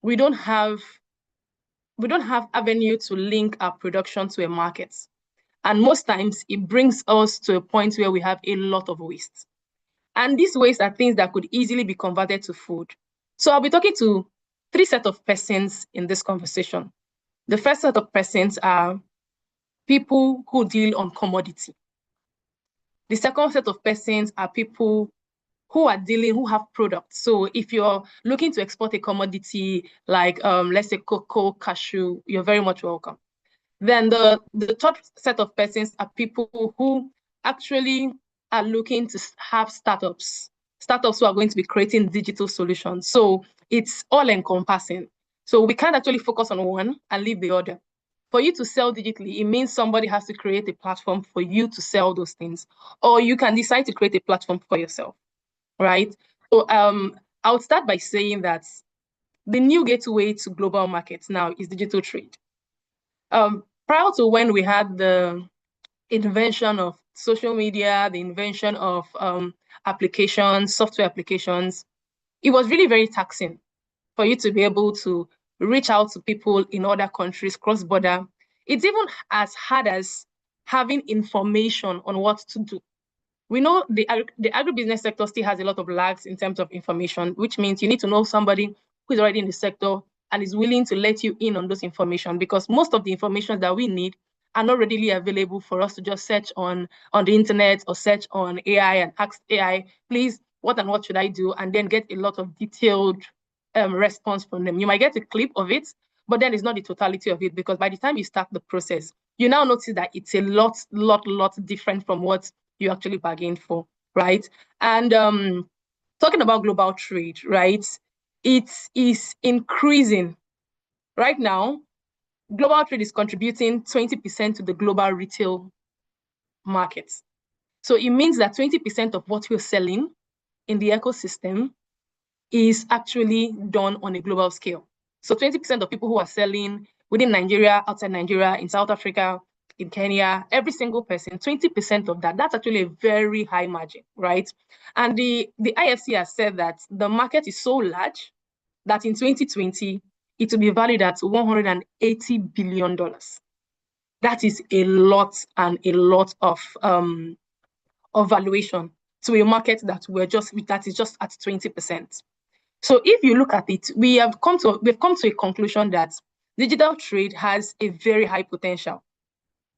we don't have avenue to link our production to a market. And most times it brings us to a point where we have a lot of waste. And these waste are things that could easily be converted to food. So I'll be talking to 3 sets of persons in this conversation. The first set of persons are people who deal on commodity. The second set of persons are people who have products. So if you're looking to export a commodity like, let's say cocoa, cashew, you're very much welcome. Then the third set of persons are people who actually are looking to have startups who are going to be creating digital solutions. So it's all encompassing. So we can't actually focus on one and leave the other. For you to sell digitally, it means somebody has to create a platform for you to sell those things, or you can decide to create a platform for yourself, right? So I would start by saying that the new gateway to global markets now is digital trade. Prior to when we had the invention of social media, the invention of applications, software applications, it was really very taxing for you to be able to reach out to people in other countries, cross-border. It's even as hard as having information on what to do. We know the agribusiness sector still has a lot of lags in terms of information, which means you need to know somebody who is already in the sector and is willing to let you in on those information, because most of the information that we need are not readily available for us to just search on the internet or search on AI and ask AI, please, what and what should I do? And then get a lot of detailed response from them. You might get a clip of it, but then it's not the totality of it, because by the time you start the process, you now notice that it's a lot different from what you actually bargained for, right? And talking about global trade, right? It is increasing. Right now, global trade is contributing 20% to the global retail market. So it means that 20% of what we're selling in the ecosystem is actually done on a global scale. So 20% of people who are selling within Nigeria, outside Nigeria, in South Africa, in Kenya, every single person, 20% of that's actually a very high margin, right? And the IFC has said that the market is so large that in 2020, it will be valued at $180 billion. That is a lot and a lot of valuation to a market that is just at 20%. So if you look at it, we've come to a conclusion that digital trade has a very high potential.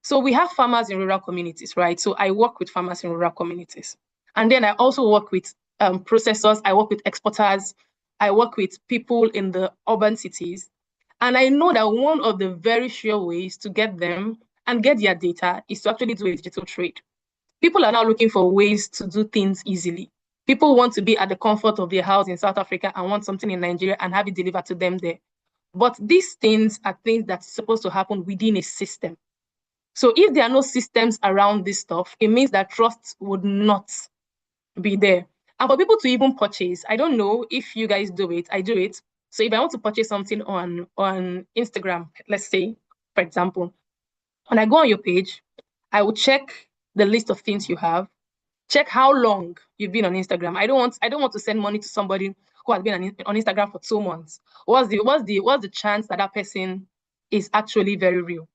So we have farmers in rural communities, right? So I work with farmers in rural communities. And then I also work with processors, I work with exporters, I work with people in the urban cities. And I know that one of the very sure ways to get them and get their data is to actually do a digital trade. People are now looking for ways to do things easily. People want to be at the comfort of their house in South Africa and want something in Nigeria and have it delivered to them there. But these things are things that's supposed to happen within a system. So if there are no systems around this stuff, it means that trust would not be there. And for people to even purchase, I don't know if you guys do it, I do it. So if I want to purchase something on Instagram, let's say, for example, when I go on your page, I will check the list of things you have, check how long you've been on Instagram. I don't want to send money to somebody who has been on Instagram for 2 months. What's the chance that that person is actually very real?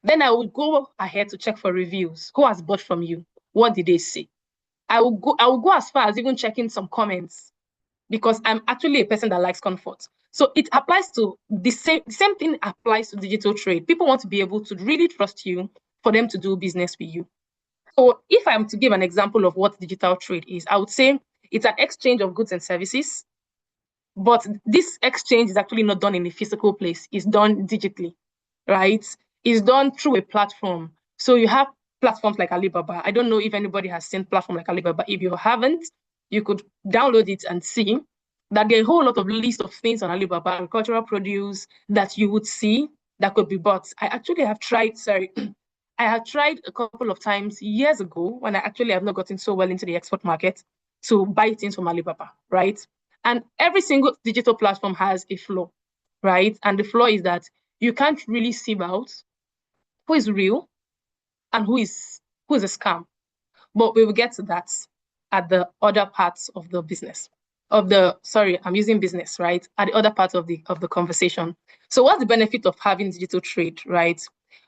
Then I will go ahead to check for reviews. Who has bought from you? What did they say? I will go as far as even checking some comments, because I'm actually a person that likes comfort. So it applies to the same thing applies to digital trade. People want to be able to really trust you for them to do business with you. So if I'm to give an example of what digital trade is, I would say it's an exchange of goods and services, but this exchange is actually not done in a physical place. It's done digitally, right? It's done through a platform. So you have platforms like Alibaba. I don't know if anybody has seen platform like Alibaba. If you haven't, you could download it and see that there are a whole lot of list of things on Alibaba, agricultural produce that you would see that could be bought. I actually have tried, I had tried a couple of times years ago when I actually have not gotten so well into the export market to buy things from Alibaba, right? And every single digital platform has a flaw, right? And the flaw is that you can't really sieve out who is real and who is a scam. But we will get to that at the other parts of the business. I'm using business, right? At the other part of the conversation. So what's the benefit of having digital trade, right?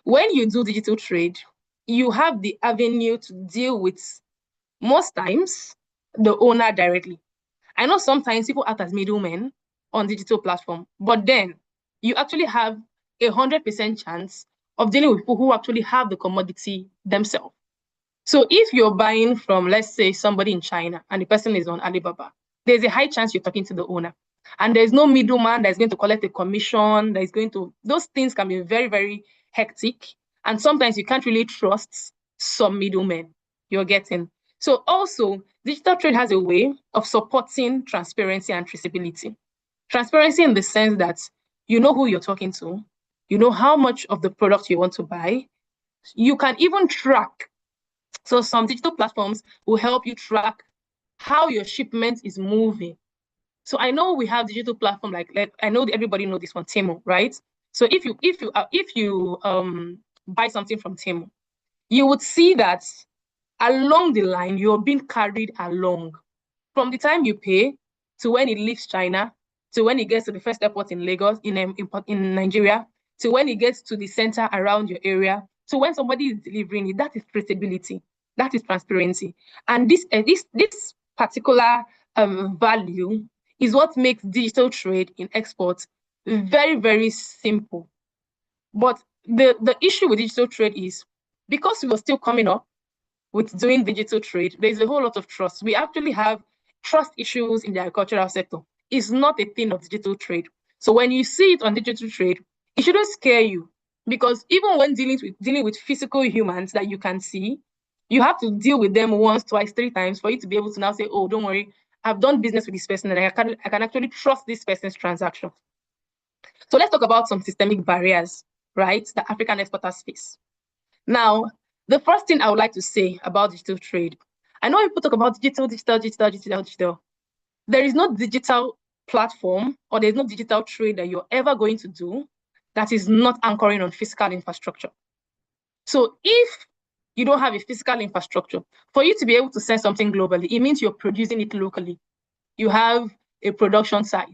When you do digital trade, you have the avenue to deal with, most times, the owner directly. I know sometimes people act as middlemen on digital platform, but then you actually have 100% chance of dealing with people who actually have the commodity themselves. So if you're buying from, let's say, somebody in China and the person is on Alibaba, there's a high chance you're talking to the owner. And there's no middleman that's going to collect a commission, those things can be very, very hectic. And sometimes you can't really trust some middlemen you're getting. So also, digital trade has a way of supporting transparency and traceability. Transparency in the sense that you know who you're talking to, you know how much of the product you want to buy. You can even track. So some digital platforms will help you track how your shipment is moving. So I know we have digital platform like I know everybody know this one, Temu, right? So if you buy something from Temu, you would see that along the line you're being carried along from the time you pay to when it leaves China to when it gets to the first airport in Lagos in Nigeria to when it gets to the center around your area to when somebody is delivering it. That is traceability. That is transparency. And this particular value is what makes digital trade in exports very, very simple. But the issue with digital trade is because we were still coming up with doing digital trade, there's a whole lot of trust. We actually have trust issues in the agricultural sector. It's not a thing of digital trade. So when you see it on digital trade, it shouldn't scare you because even when dealing with physical humans that you can see, you have to deal with them once, twice, 3 times for you to be able to now say, oh, don't worry, I've done business with this person and I can actually trust this person's transaction. So let's talk about some systemic barriers, right, that African exporters face. Now, the first thing I would like to say about digital trade, I know people talk about digital. There is no digital platform or there's no digital trade that you're ever going to do that is not anchoring on physical infrastructure. So if you don't have a physical infrastructure, for you to be able to sell something globally, it means you're producing it locally. You have a production site.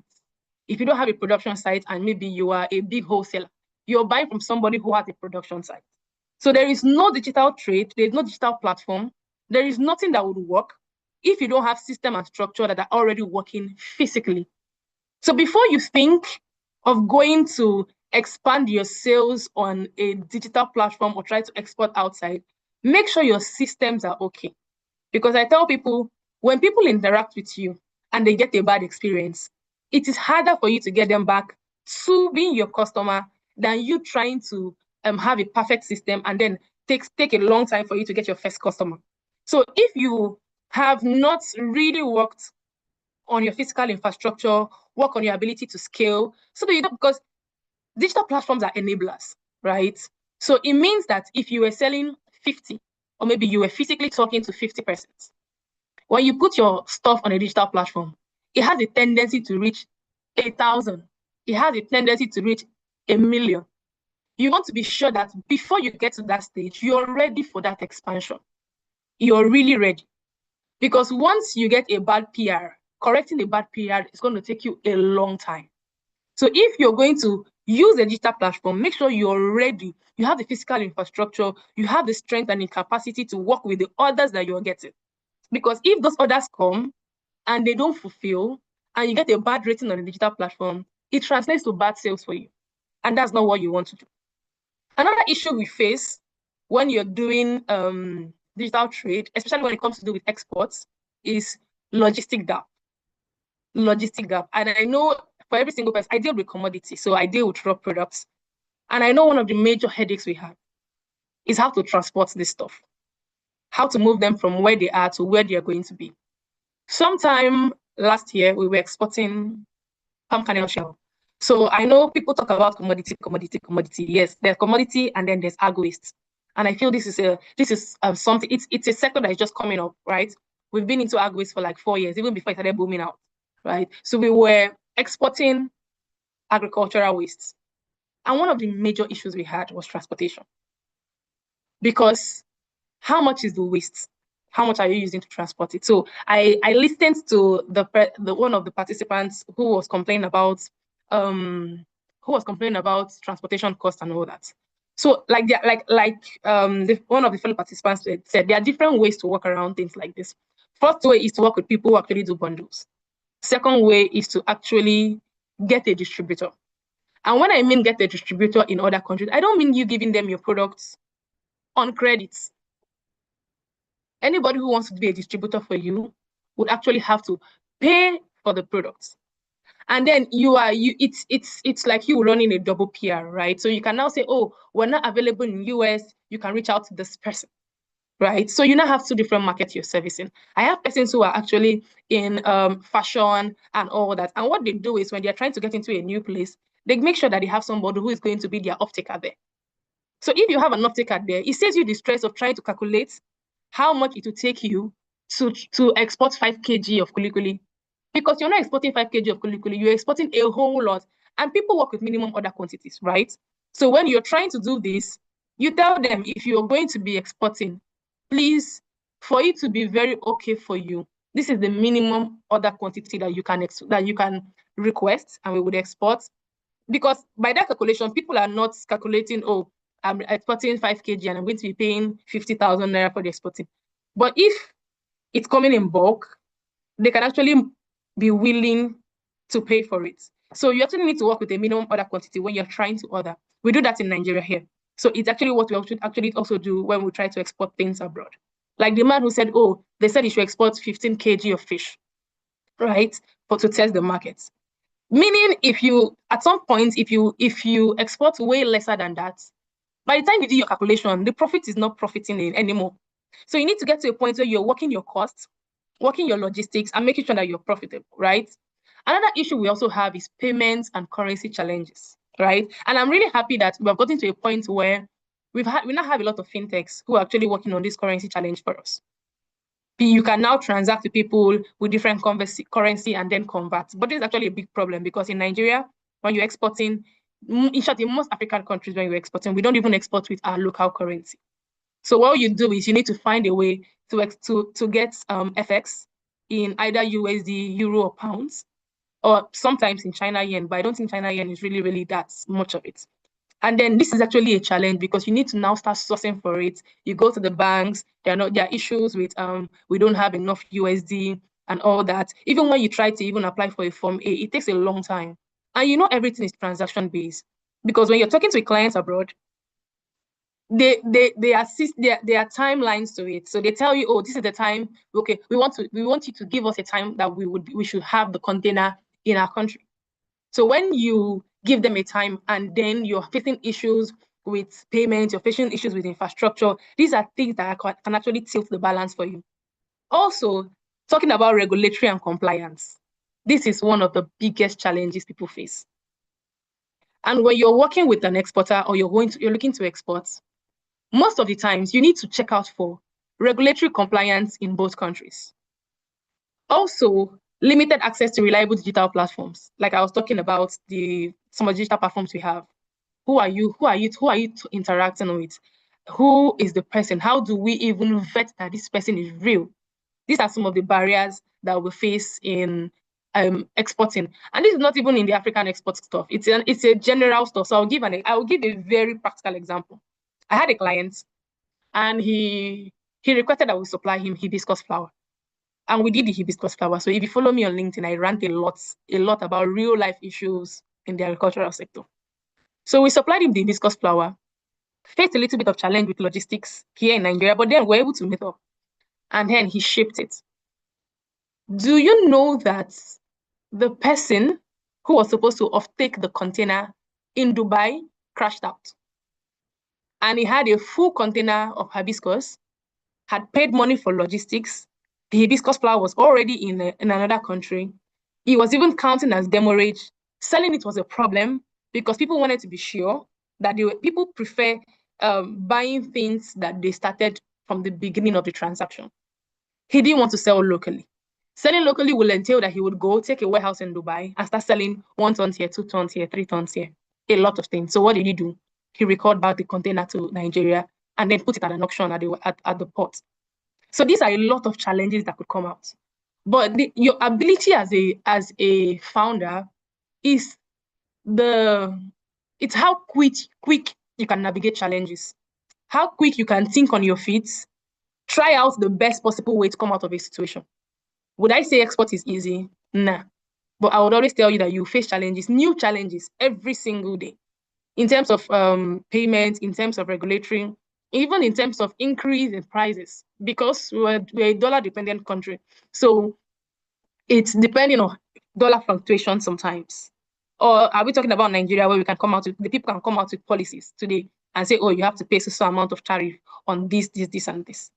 If you don't have a production site and maybe you are a big wholesaler, you're buying from somebody who has a production site. So there is no digital trade, there's no digital platform, there is nothing that would work if you don't have system and structure that are already working physically. So before you think of going to expand your sales on a digital platform or try to export outside, make sure your systems are okay. Because I tell people, when people interact with you and they get a bad experience, it is harder for you to get them back to being your customer than you trying to have a perfect system and then take a long time for you to get your first customer. So if you have not really worked on your physical infrastructure, work on your ability to scale, so that you don't, because digital platforms are enablers, right? So it means that if you were selling 50, or maybe you were physically talking to 50 persons, when you put your stuff on a digital platform, it has a tendency to reach 1,000. It has a tendency to reach 1,000,000. You want to be sure that before you get to that stage, you're ready for that expansion. You're really ready. Because once you get a bad PR, correcting a bad PR is going to take you a long time. So if you're going to use a digital platform, make sure you're ready. You have the physical infrastructure, you have the strength and the capacity to work with the others that you're getting. Because if those orders come and they don't fulfill, and you get a bad rating on a digital platform, it translates to bad sales for you. And that's not what you want to do. Another issue we face when you're doing digital trade, especially when it comes to do with exports, is logistic gap. Logistic gap. And I know for every single person, I deal with commodities, so I deal with raw products. And I know one of the major headaches we have is how to transport this stuff, how to move them from where they are to where they are going to be. Sometime last year, we were exporting palm kernel shell. So I know people talk about commodity. Yes, there's commodity and then there's agro waste. And I feel this is something, it's a sector that is just coming up, right? We've been into agro waste for like 4 years, even before it started booming out, right? So we were exporting agricultural wastes. And one of the major issues we had was transportation. Because how much is the waste? How much are you using to transport it? So I listened to the one of the participants who was complaining about transportation costs and all that. So one of the fellow participants said there are different ways to work around things like this. First way is to work with people who actually do bundles. Second way is to actually get a distributor. And when I mean get a distributor in other countries, I don't mean you giving them your products on credits. Anybody who wants to be a distributor for you would actually have to pay for the products. And then it's like you running a double PR, right? So you can now say, oh, we're not available in US, you can reach out to this person, right? So you now have two different markets you're servicing. I have persons who are actually in fashion and all that. And what they do is when they're trying to get into a new place, they make sure that they have somebody who is going to be their off-taker there. So if you have an off-taker there, it saves you the stress of trying to calculate how much it will take you to export 5 kg of kulikuli. Because you're not exporting 5 kg of kulikuli, you're exporting a whole lot. And people work with minimum order quantities, right? So when you're trying to do this, you tell them if you're going to be exporting, please, for it to be very okay for you, this is the minimum order quantity that you can request and we would export. Because by that calculation, people are not calculating, oh, I'm exporting 5 kg and I'm going to be paying 50,000 naira for the exporting. But if it's coming in bulk, they can actually be willing to pay for it. So you actually need to work with a minimum order quantity when you're trying to order. We do that in Nigeria here. So it's actually what we should actually also do when we try to export things abroad. Like the man who said, oh, they said he should export 15 kg of fish, right? To test the markets. Meaning if you, at some point, if you export way lesser than that, by the time you do your calculation, the profit is not profiting anymore. So you need to get to a point where you're working your costs, working your logistics, and making sure that you're profitable, right? Another issue we also have is payments and currency challenges, right? And I'm really happy that we've gotten to a point where we now have a lot of fintechs who are actually working on this currency challenge for us. You can now transact with people with different currency and then convert. But this is actually a big problem because in Nigeria, when you're exporting, in short, in most African countries, when you're exporting, we don't even export with our local currency. So what you do is you need to find a way to get FX in either USD, Euro, or pounds, or sometimes in China yen. But I don't think China yen is really that much of it. And then this is actually a challenge because you need to now start sourcing for it. You go to the banks, there are issues with we don't have enough USD and all that. Even when you try to even apply for a Form A, it takes a long time. And everything is transaction based. Because when you're talking to clients abroad, they assist their timelines to it. So they tell you, oh, this is the time, okay, we want you to give us a time that we should have the container in our country. So when you give them a time and then you're facing issues with payments, you're facing issues with infrastructure, these are things that can actually tilt the balance for you. Also, talking about regulatory and compliance, this is one of the biggest challenges people face. And when you're working with an exporter or you're looking to export, most of the times you need to check out for regulatory compliance in both countries. Also, limited access to reliable digital platforms. Like I was talking about some of the digital platforms we have. Who are you interacting with? Who is the person? How do we even vet that this person is real? These are some of the barriers that we face in exporting. And this is not even in the African export stuff. It's a general stuff. So I will give a very practical example. I had a client and he requested that we supply him hibiscus flower. And we did the hibiscus flower. So if you follow me on LinkedIn, I rant a lot about real life issues in the agricultural sector. So we supplied him the hibiscus flower, faced a little bit of challenge with logistics here in Nigeria, but then we're able to meet up. And then he shipped it. Do you know that the person who was supposed to offtake the container in Dubai crashed out? And he had a full container of hibiscus, had paid money for logistics. The hibiscus flower was already in another country. He was even counting as demurrage. Selling it was a problem because people wanted to be sure that people prefer buying things that they started from the beginning of the transaction. He didn't want to sell locally. Selling locally will entail that he would go take a warehouse in Dubai and start selling 1 ton here, 2 tons here, 3 tons here, a lot of things. So what did he do? He recalled back the container to Nigeria and then put it at an auction at the port. So these are a lot of challenges that could come out. But your ability as a founder is it's how quick you can navigate challenges, how quick you can think on your feet, try out the best possible way to come out of a situation. Would I say export is easy? Nah. But I would always tell you that you face challenges, new challenges every single day, in terms of payment, in terms of regulatory, even in terms of increase in prices, because we're a dollar-dependent country. So it's depending on dollar fluctuation sometimes. Or are we talking about Nigeria, where we can come out with, the people can come out with policies today and say, oh, you have to pay so amount of tariff on this, and this.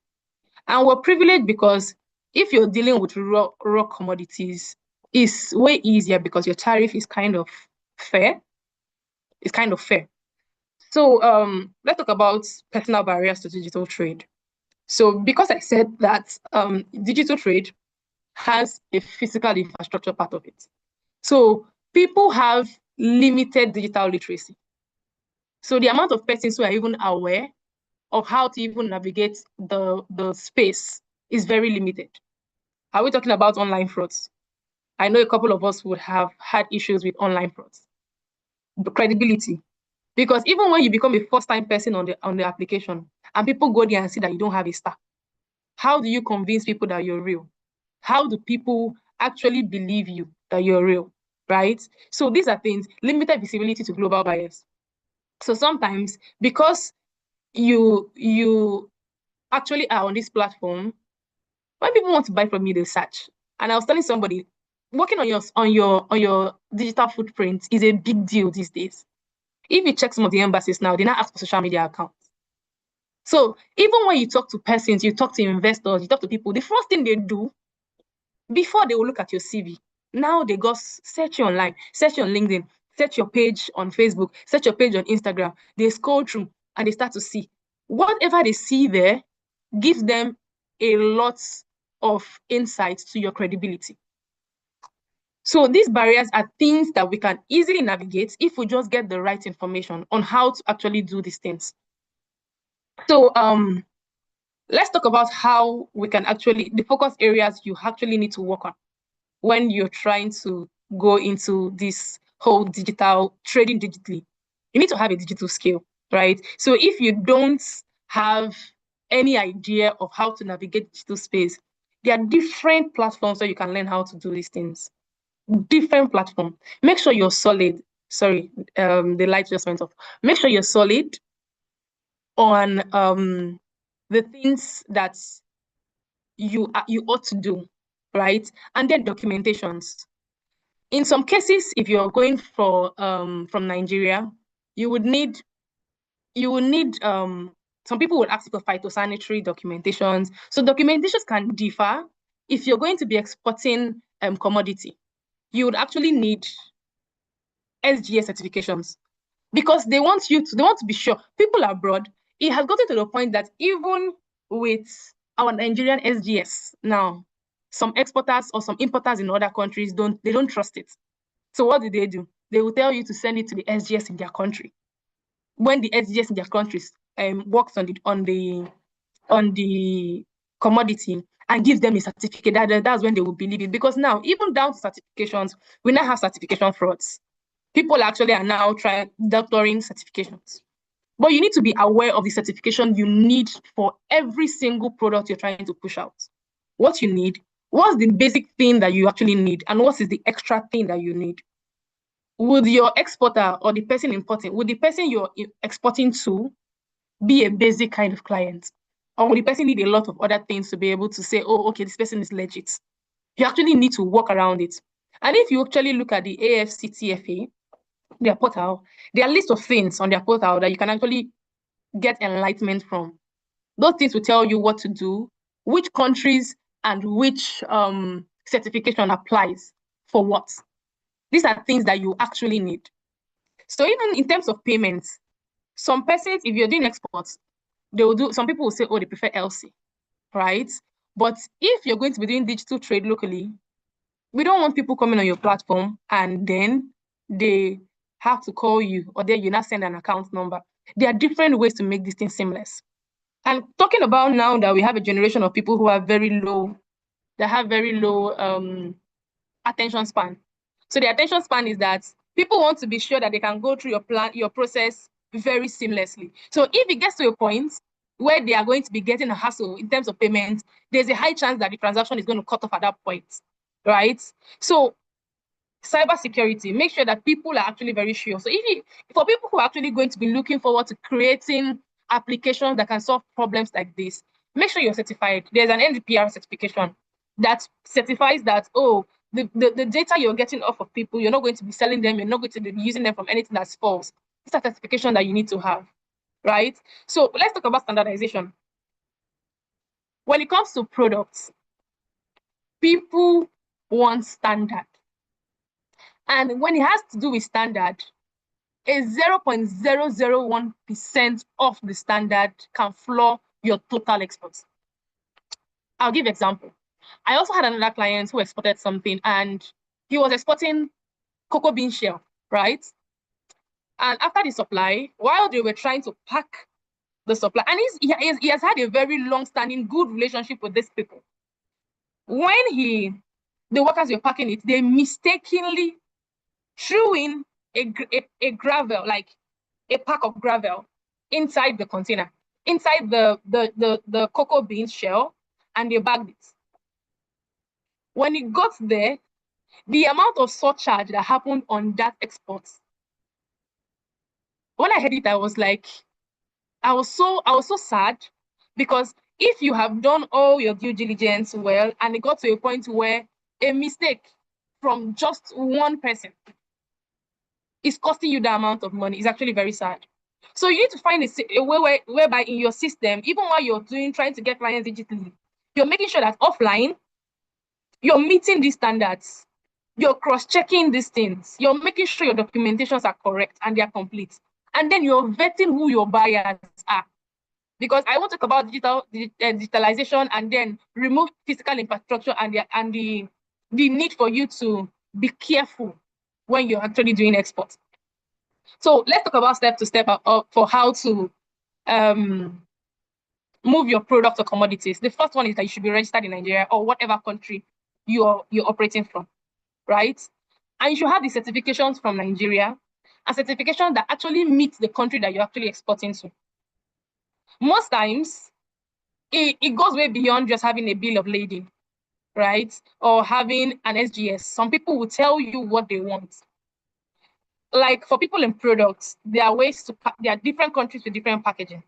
And we're privileged because if you're dealing with raw commodities, it's way easier because your tariff is kind of fair. It's kind of fair. So let's talk about personal barriers to digital trade. So because I said that digital trade has a physical infrastructure part of it. So people have limited digital literacy. So the amount of persons who are even aware of how to even navigate the space is very limited. Are we talking about online frauds? I know a couple of us would have had issues with online frauds. The credibility. Because even when you become a first-time person on the application and people go there and see that you don't have a star, how do you convince people that you're real? How do people actually believe you that you're real, right? So these are things, limited visibility to global buyers. So sometimes because you actually are on this platform, when people want to buy from you, they search. And I was telling somebody, working on your digital footprint is a big deal these days. If you check some of the embassies now, they now ask for social media accounts. So even when you talk to persons, you talk to investors, you talk to people, the first thing they do before they will look at your CV, now they go search you online, search you on LinkedIn, search your page on Facebook, search your page on Instagram. They scroll through and they start to see. Whatever they see there gives them a lot of insights to your credibility. So these barriers are things that we can easily navigate if we just get the right information on how to actually do these things. So let's talk about how we can actually, the focus areas you actually need to work on when you're trying to go into this whole digital trading digitally. You need to have a digital skill, right? So if you don't have any idea of how to navigate digital space, there are different platforms where you can learn how to do these things. Different platform. Make sure you're solid. Sorry, the light just went off. Make sure you're solid on the things that you ought to do, right? And then documentations. In some cases, if you're going for from Nigeria, you would need some people would ask for phytosanitary documentations. So documentations can differ. If you're going to be exporting commodity, you would actually need SGS certifications because they want to be sure. People abroad, it has gotten to the point that even with our Nigerian SGS now, some exporters or some importers in other countries don't trust it. So what do? They will tell you to send it to the SGS in their country. When the SGS in their countries works on the commodity and gives them a certificate, that's when they will believe it. Because now, even down to certifications, we now have certification frauds. People actually are now doctoring certifications. But you need to be aware of the certification you need for every single product you're trying to push out. What you need, what's the basic thing that you actually need, and what is the extra thing that you need? Would your exporter or the person importing, would the person you're exporting to be a basic kind of client? Or would the person need a lot of other things to be able to say, oh, okay, this person is legit? You actually need to work around it. And if you actually look at the AFCTFA, their portal, there are a list of things on their portal that you can actually get enlightenment from. Those things will tell you what to do, which countries and which certification applies for what. These are things that you actually need. So even in terms of payments, some persons, if you're doing exports, some people will say, oh, they prefer LC, right? But if you're going to be doing digital trade locally, we don't want people coming on your platform and then they have to call you, or then you now send an account number. There are different ways to make this thing seamless. And talking about now that we have a generation of people who are very low attention span. So the attention span is that people want to be sure that they can go through your process very seamlessly. So if it gets to a point where they are going to be getting a hassle in terms of payment, there's a high chance that the transaction is going to cut off at that point, right? So cybersecurity, make sure that people are actually very sure. So for people who are actually going to be looking forward to creating applications that can solve problems like this, make sure you're certified. There's an NDPR certification that certifies that, oh, the data you're getting off of people, you're not going to be selling them, you're not going to be using them from anything that's false. It's a certification that you need to have, right? So let's talk about standardization. When it comes to products, people want standard. And when it has to do with standard, a 0.001% of the standard can floor your total exports. I'll give an example. I also had another client who exported something, and he was exporting cocoa bean shell, right? And after the supply, while they were trying to pack the supply, and he has had a very long-standing good relationship with these people. When the workers were packing it, they mistakenly threw in a gravel, like a pack of gravel, inside the container, inside the cocoa bean shell, and they bagged it. When it got there, the amount of surcharge that happened on that export, when I heard it, I was like, I was so sad, because if you have done all your due diligence well, and it got to a point where a mistake from just one person is costing you the amount of money, it's actually very sad. So you need to find a way whereby in your system, even while you're trying to get clients digitally, you're making sure that offline, you're meeting these standards. You're cross-checking these things. You're making sure your documentations are correct and they are complete. And then you're vetting who your buyers are. Because I want to talk about digitalization and then remove physical infrastructure and the need for you to be careful when you're actually doing export. So let's talk about step to step for how to move your product or commodities. The first one is that you should be registered in Nigeria or whatever country you're operating from, right? And you should have the certifications from Nigeria and certifications that actually meet the country that you're actually exporting to. Most times, it goes way beyond just having a bill of lading, right? Or having an SGS. Some people will tell you what they want. Like for people in products, there are there are different countries with different packaging.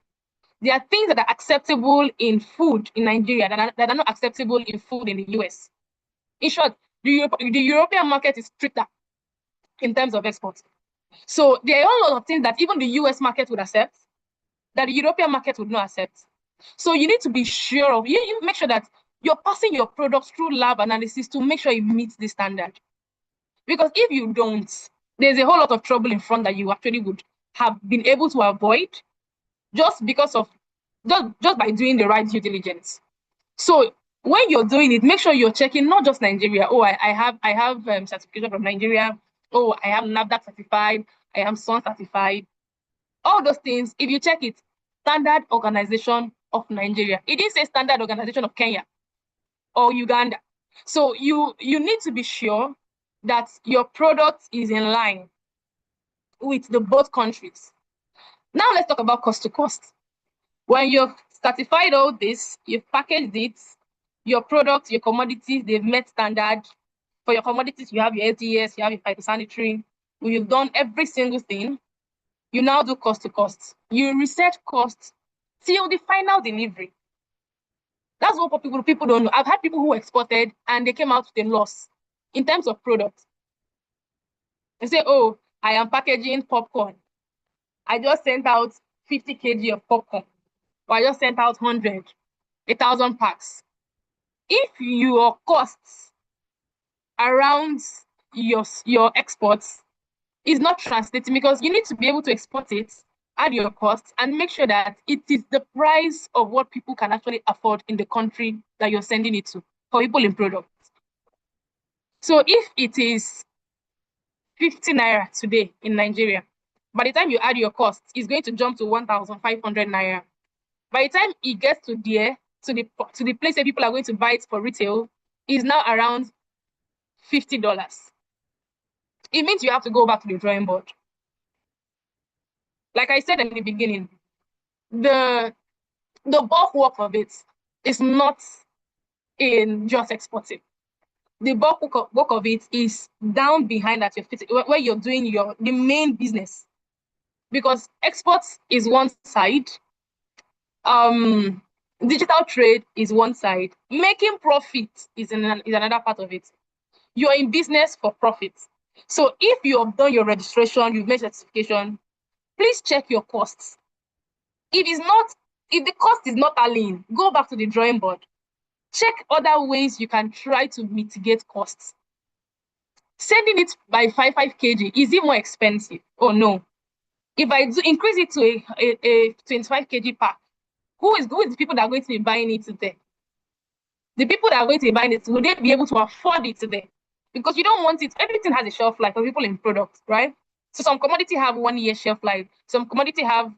There are things that are acceptable in food in Nigeria that are not acceptable in food in the US. In short, the European market is stricter in terms of exports. So there are a lot of things that even the US market would accept that the European market would not accept. So you need to be sure of, you make sure that you're passing your products through lab analysis to make sure it meets the standard. Because if you don't, there's a whole lot of trouble in front that you actually would have been able to avoid just because of, just by doing the right due diligence. So when you're doing it, make sure you're checking not just Nigeria. Oh, I have certification from Nigeria. Oh, I am NAFDAC certified. I am SON certified. All those things, if you check it, Standard Organization of Nigeria. It didn't say Standard Organization of Kenya or Uganda. So you need to be sure that your product is in line with the both countries. Now let's talk about cost to cost. When you've certified all this, you've packaged it, your products, your commodities, they've met standard. For your commodities, you have your LTS, you have your phytosanitary. When you've done every single thing, you now do cost to cost. You research costs till the final delivery. That's what people don't know. I've had people who exported and they came out with a loss in terms of product. They say, oh, I am packaging popcorn. I just sent out 50 kg of popcorn. Or I just sent out 100, 1,000 packs. If your costs around your exports is not translating, because you need to be able to export it at your costs and make sure that it is the price of what people can actually afford in the country that you're sending it to for people in products. So if it is 50 naira today in Nigeria, by the time you add your costs, it's going to jump to 1,500 naira. By the time it gets to there, to the place where people are going to buy it for retail, is now around $50. It means you have to go back to the drawing board. Like I said in the beginning, the the bulk work of it is not in just exporting. The bulk work of it is down behind at your feet, where you're doing the main business. Because exports is one side, digital trade is one side, making profit is another part of it. You're in business for profit. So if you have done your registration, you've made certification, please check your costs. If the cost is not tallying, go back to the drawing board. Check other ways you can try to mitigate costs. Sending it by 5 kg, is it more expensive? Oh no. If I do increase it to a 25 kg pack, who is the people that are going to be buying it today? The people that are going to be buying it, will they be able to afford it today? Because you don't want it, everything has a shelf life for people in products, right? So some commodity have 1 year shelf life, some commodity have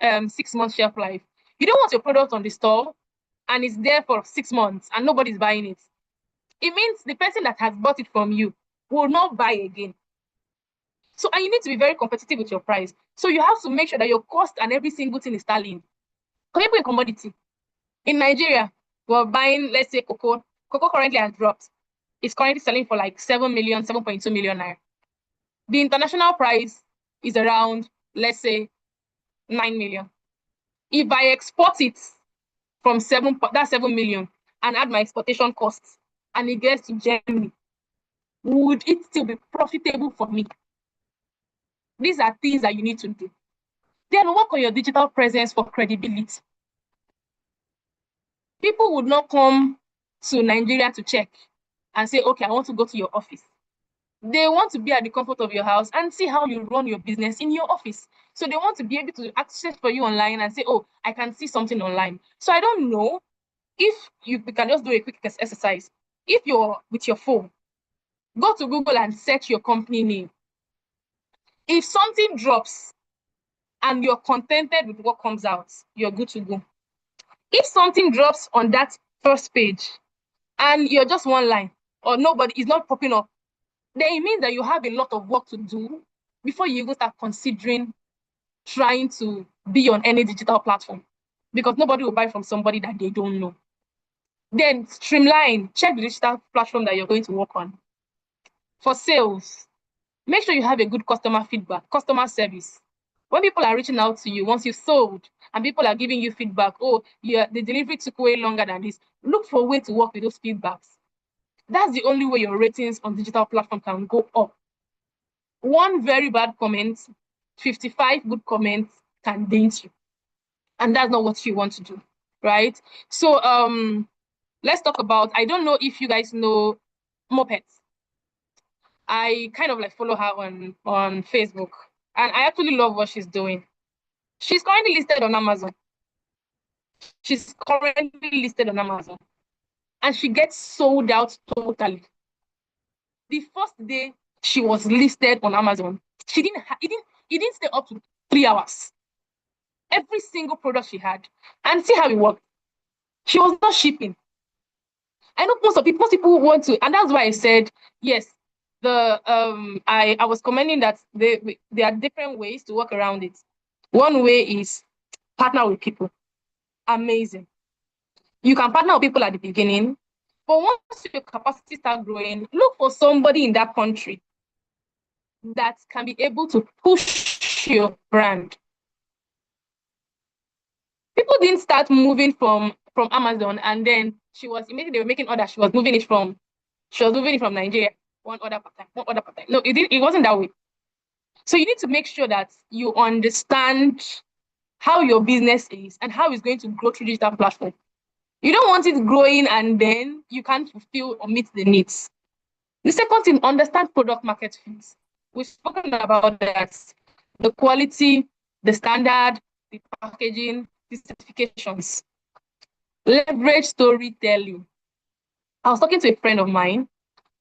6 months shelf life. You don't want your product on the store and it's there for 6 months and nobody's buying it. It means the person that has bought it from you will not buy again. So, and you need to be very competitive with your price. So you have to make sure that your cost and every single thing is tallying. Because in commodity, in Nigeria, we're buying, let's say, cocoa. Cocoa currently has dropped. It's currently selling for like 7 million, 7.2 million naira. The international price is around, let's say, 9 million. If I export it from that 7 million and add my exportation costs and it gets to Germany, would it still be profitable for me? These are things that you need to do. Then work on your digital presence for credibility. People would not come to Nigeria to check and say, okay, I want to go to your office. They want to be at the comfort of your house and see how you run your business in your office. So they want to be able to access for you online and say, oh, I can see something online. So I don't know if you can just do a quick exercise. If you're with your phone, go to Google and search your company name. If something drops and you're contented with what comes out, you're good to go. If something drops on that first page and you're just one line or nobody is not popping up, then it means that you have a lot of work to do before you even start considering trying to be on any digital platform, because nobody will buy from somebody that they don't know. Then streamline, check the digital platform that you're going to work on. For sales, make sure you have a good customer feedback, customer service. When people are reaching out to you, once you've sold and people are giving you feedback, oh, yeah, the delivery took way longer than this, look for a way to work with those feedbacks. That's the only way your ratings on digital platform can go up. One very bad comment, 55 good comments can dent you. And that's not what you want to do, right? So let's talk about, I don't know if you guys know Mopeds. I kind of like follow her on Facebook, and I actually love what she's doing. She's currently listed on Amazon. And she gets sold out totally. The first day she was listed on Amazon, it didn't stay up to 3 hours. Every single product she had, and see how it worked. She was not shipping. I know most people want to, and that's why I said yes. I was commenting that there are different ways to work around it. One way is partner with people. Amazing. You can partner with people at the beginning, but once your capacity starts growing, look for somebody in that country that can be able to push your brand. People didn't start moving from Amazon, and then immediately they were making orders. She was moving it from Nigeria, one order per time. No, it wasn't that way. So you need to make sure that you understand how your business is and how it's going to grow through digital platform. You don't want it growing and then you can't fulfill or meet the needs. The second thing, understand product market fit. We've spoken about that. The quality, the standard, the packaging, the certifications. Leverage storytelling. I was talking to a friend of mine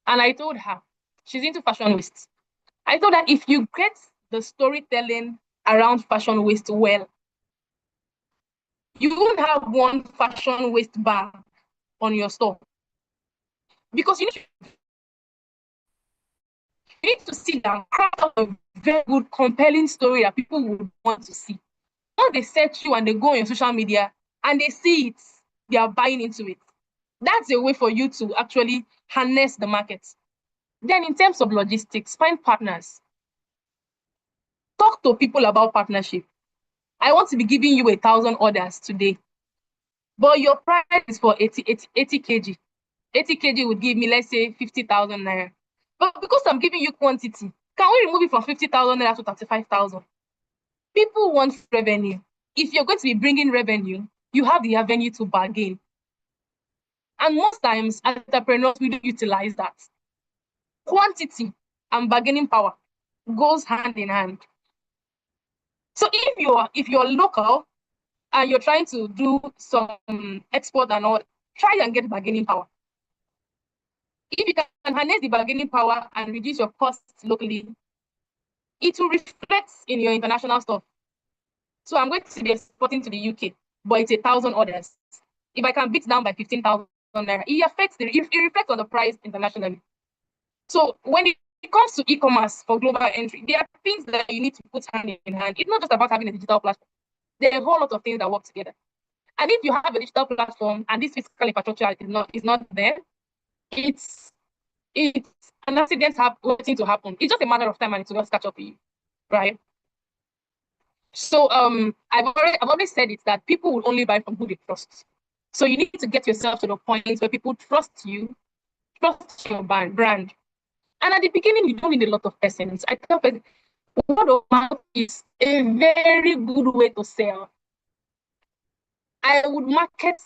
and I told her, she's into fashion waste. I told her, if you get the storytelling around fashion waste well, you won't have one fashion waste bag on your store. Because you need to sit down, craft out a very good, compelling story that people would want to see. Once they search you and they go on your social media, and they see it, they are buying into it. That's a way for you to actually harness the market. Then in terms of logistics, find partners. Talk to people about partnership. I want to be giving you 1,000 orders today, but your price is for 80 kg. 80 kg would give me, let's say, 50,000 naira. But because I'm giving you quantity, can we remove it from 50,000 naira to 35,000? People want revenue. If you're going to be bringing revenue, you have the avenue to bargain. And most times, entrepreneurs, we don't utilize that. Quantity and bargaining power goes hand in hand. So if you're local and you're trying to do some export and all, try and get bargaining power. If you can harness the bargaining power and reduce your costs locally, it will reflect in your international stuff. So I'm going to be exporting to the UK, but it's 1,000 orders. If I can beat down by 15,000 naira, it reflects on the price internationally. So when it comes to e-commerce for global entry, there are things that you need to put hand in hand. It's not just about having a digital platform. There are a whole lot of things that work together. And if you have a digital platform and this physical infrastructure is not there, it's an accident waiting to happen. It's just a matter of time and it will just catch up with you, right? So I've always said it that people will only buy from who they trust. So you need to get yourself to the point where people trust you, trust your brand. And at the beginning, you don't need a lot of persons. I tell people, word of mouth is a very good way to sell. I would market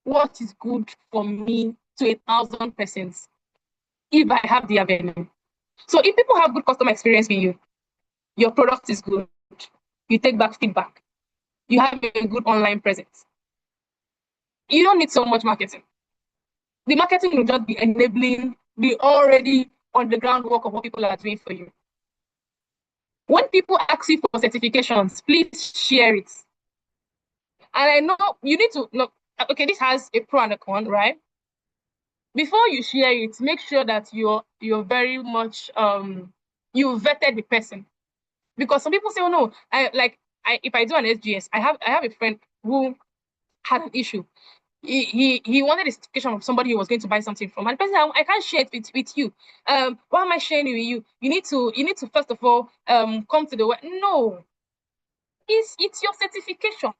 what is good for me to 1,000 persons if I have the avenue. So if people have good customer experience with you, your product is good, you take back feedback, you have a good online presence, you don't need so much marketing. The marketing will just be enabling the already on the ground work of what people are doing for you. When people ask you for certifications, please share it. And I know you need to know, okay, this has a pro and a con, right? Before you share it, make sure that you're very much you vetted the person. Because some people say, oh no, if I do an SGS, I have a friend who had an issue. He wanted a certification from somebody he was going to buy something from. And the person, I can't share it with you. Why am I sharing it with you? You need to first of all come to the web. No, it's your certification.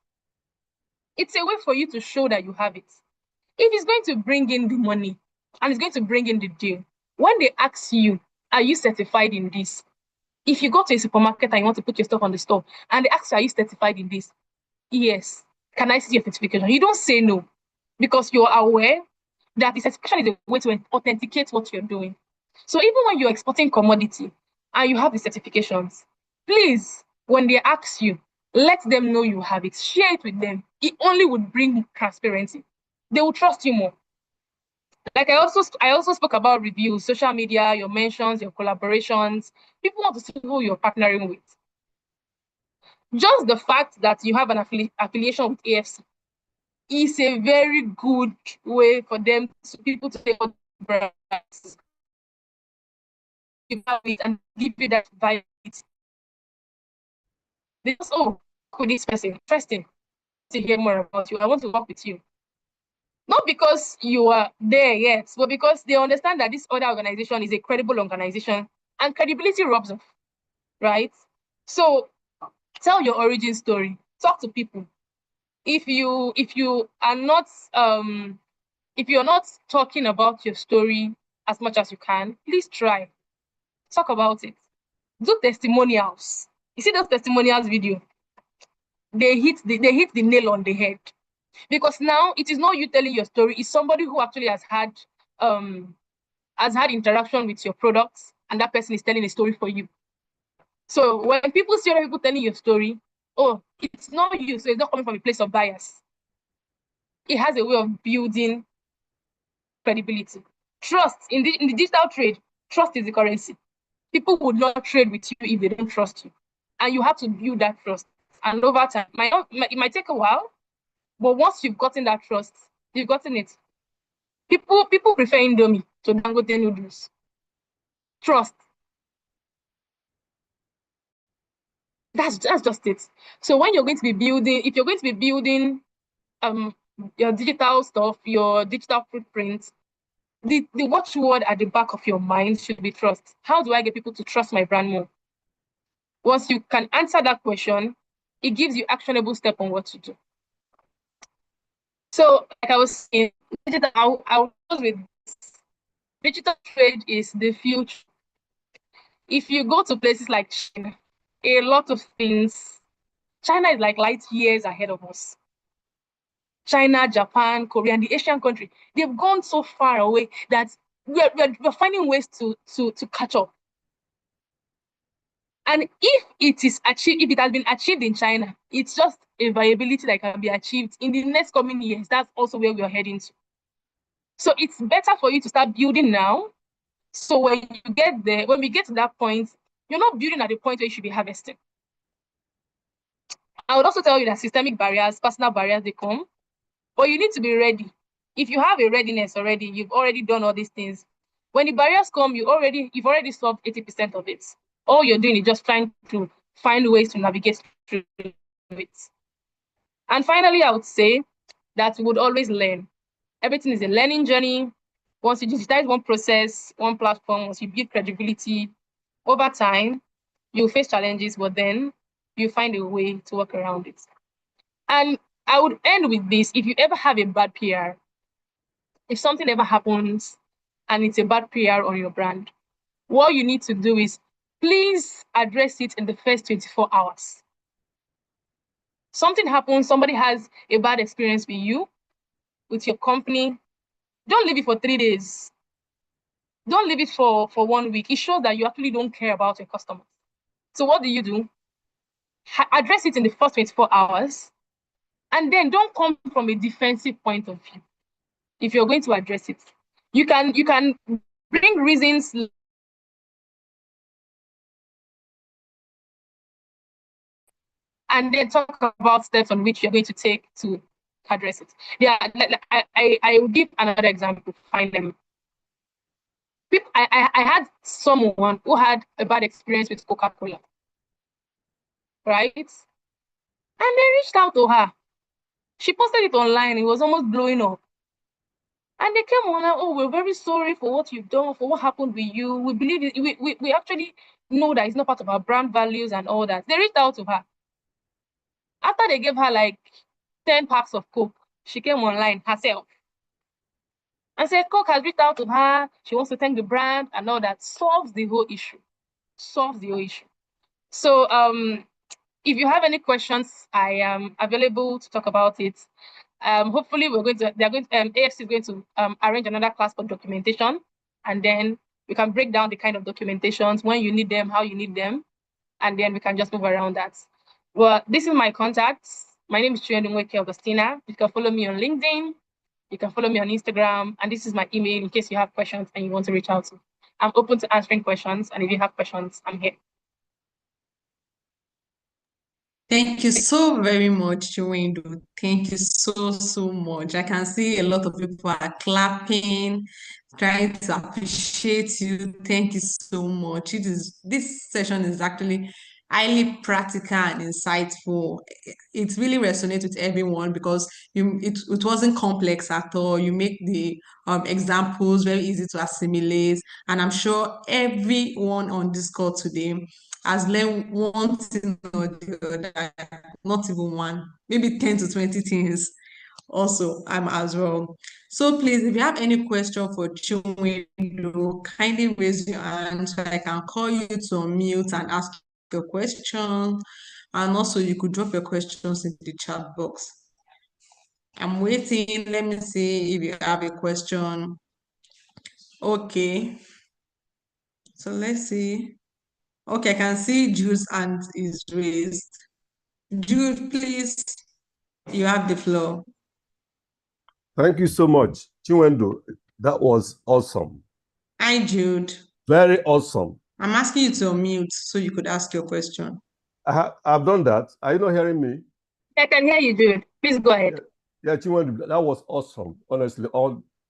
It's a way for you to show that you have it. If it's going to bring in the money and it's going to bring in the deal, when they ask you, are you certified in this? If you go to a supermarket and you want to put your stuff on the store and they ask you, are you certified in this? Yes. Can I see your certification? You don't say no because you're aware that the certification is a way to authenticate what you're doing. So even when you're exporting commodity and you have the certifications, please, when they ask you, let them know you have it. Share it with them. It only would bring transparency. They will trust you more. Like I also spoke about reviews, social media, your mentions, your collaborations. People want to see who you're partnering with. Just the fact that you have an affiliation with AFC is a very good way for people to take on brands and give you that viability. They just, oh, with this person, interesting to hear more about you. I want to work with you. Not because you are there yet, but because they understand that this other organization is a credible organization and credibility rubs off, right? So tell your origin story. Talk to people. If you are not if you're not talking about your story as much as you can, please try. Talk about it. Do testimonials. You see those testimonials video? They hit the nail on the head. Because now it is not you telling your story, it's somebody who actually has had interaction with your products, and that person is telling a story for you. So when people see other people telling your story, oh, it's not you, so it's not coming from a place of bias. It has a way of building credibility. Trust in the digital trade, trust is the currency. People would not trade with you if they don't trust you. And you have to build that trust. And over time, it might take a while, but once you've gotten that trust, you've gotten it. People prefer Indomie to Dangote noodles. Trust. That's just it. So when you're going to be building, if you're going to be building your digital stuff, your digital footprint, the watchword at the back of your mind should be trust. How do I get people to trust my brand more? Once you can answer that question, it gives you actionable step on what to do. So, like I was saying, I'll close with this. Digital trade is the future. If you go to places like China, a lot of things, China is like light years ahead of us. China, Japan, Korea, and the Asian country, they've gone so far away that we're finding ways to catch up. And if it is achieved, if it has been achieved in China, it's just a viability that can be achieved in the next coming years. That's also where we are heading to. So it's better for you to start building now. So when you get there, when we get to that point, you're not building at the point where you should be harvesting. I would also tell you that systemic barriers, personal barriers, they come, but you need to be ready. If you have a readiness already, you've already done all these things. When the barriers come, you've already solved 80% of it. All you're doing is just trying to find ways to navigate through it. And finally, I would say that we would always learn. Everything is a learning journey. Once you digitize one process, one platform, once you build credibility, over time, you'll face challenges, but then you find a way to work around it. And I would end with this. If you ever have a bad PR, if something ever happens and it's a bad PR on your brand, what you need to do is please address it in the first 24 hours. Something happens, somebody has a bad experience with you, with your company, don't leave it for 3 days. Don't leave it for 1 week. It shows that you actually don't care about your customers. So what do? Address it in the first 24 hours, and then don't come from a defensive point of view. If you're going to address it, you can bring reasons and then talk about steps on which you're going to take to address it. Yeah, I will give another example. Finally, I had someone who had a bad experience with Coca-Cola, right? And they reached out to her. She posted it online. It was almost blowing up. And they came on, oh, we're very sorry for what you've done, for what happened with you. We believe it, we actually know that it's not part of our brand values and all that. They reached out to her. After they gave her like 10 packs of Coke, she came online herself and said Coke has reached out to her. She wants to thank the brand and all that. Solves the whole issue. Solves the whole issue. So if you have any questions, I am available to talk about it. Hopefully AFC is going to arrange another class for documentation, and then we can break down the kind of documentations, when you need them, how you need them, and then we can just move around that. Well, this is my contacts. My name is Chiwendunweke Augustina. You can follow me on LinkedIn. You can follow me on Instagram, and this is my email in case you have questions and you want to reach out to. I'm open to answering questions, and if you have questions, I'm here. Thank you so very much, Chiwendo. Thank you so much. I can see a lot of people are clapping, trying to appreciate you. Thank you so much. This session is actually highly practical and insightful. It really resonates with everyone because it wasn't complex at all. You make the examples very easy to assimilate, and I'm sure everyone on this call today has learned one thing or the other, not even one, maybe 10 to 20 things also as well. So please, if you have any question for Chiwendo, kindly raise your hand so I can call you to unmute and ask your question. And also you could drop your questions in the chat box. I'm waiting. Let me see if you have a question. Okay. So let's see. Okay, I can see Jude's hand is raised. Jude, please, you have the floor. Thank you so much, Chiwendo. That was awesome. Hi, Jude. Very awesome. I'm asking you to unmute so you could ask your question. I've done that. Are you not hearing me? I can hear you, Jude. Please go ahead. Yeah, Chiwendo, that was awesome, honestly.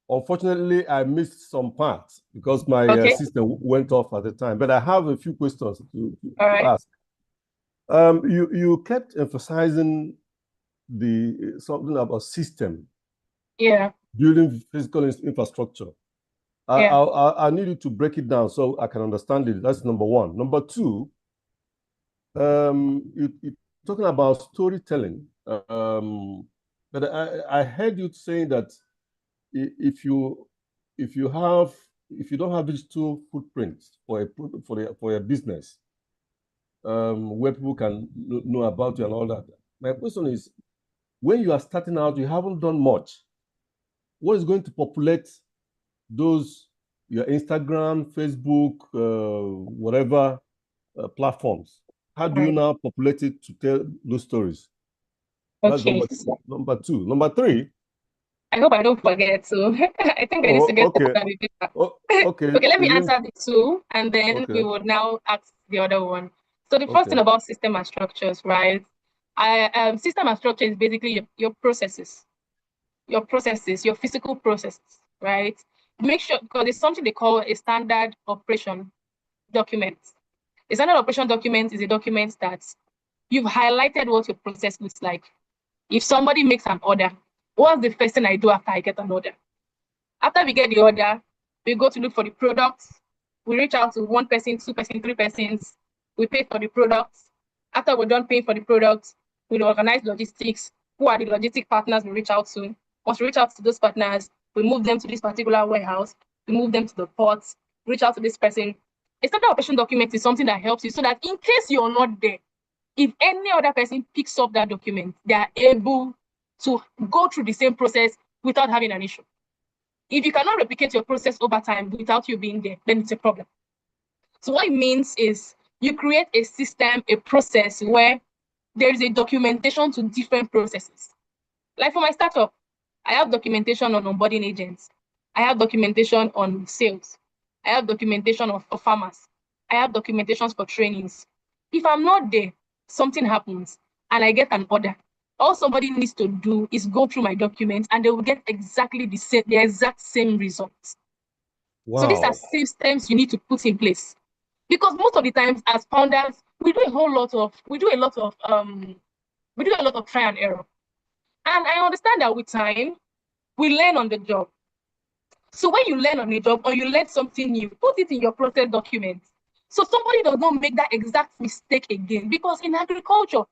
Unfortunately, I missed some parts because my system went off at the time, but I have a few questions to ask. You kept emphasizing something about system. Yeah. Building physical infrastructure. Yeah. I need you to break it down so I can understand it. That's number one. Number two, you're talking about storytelling. But I heard you saying that if you don't have digital footprints for a business, where people can know about you and all that. My question is, when you are starting out, you haven't done much. What is going to populate those, your Instagram, Facebook, whatever platforms? How do you Right. now populate it to tell those stories? That's Okay. number two. Number three. I hope I don't forget. So I think I need to Oh, get okay. Okay. Okay, let me answer the two, and then we Okay. will now ask the other one. So the first Okay. thing about system and structures, right? System and structure is basically your processes, your physical processes, right? Make sure, because it's something they call a standard operation document. A standard operation document is a document that you've highlighted what your process looks like. If somebody makes an order, what's the first thing I do after I get an order? After we get the order, we go to look for the products. We reach out to one person, two person, three persons. We pay for the products. After we're done paying for the products, we organize logistics. Who are the logistic partners we reach out to? Once we reach out to those partners, we move them to this particular warehouse. We move them to the ports. Reach out to this person. A standard operation document is something that helps you so that in case you're not there, if any other person picks up that document, they are able to go through the same process without having an issue. If you cannot replicate your process over time without you being there, then it's a problem. So what it means is you create a system, a process where there is a documentation to different processes. Like for my startup, I have documentation on onboarding agents. I have documentation on sales. I have documentation for farmers. I have documentations for trainings. If I'm not there, something happens and I get an order. All somebody needs to do is go through my documents and they will get exactly the exact same results. So these are Wow. systems you need to put in place. Because most of the times as founders, we do a lot of try and error. And I understand that with time, we learn on the job. So when you learn on a job or you learn something new, put it in your process document. So somebody does not make that exact mistake again. Because in agriculture,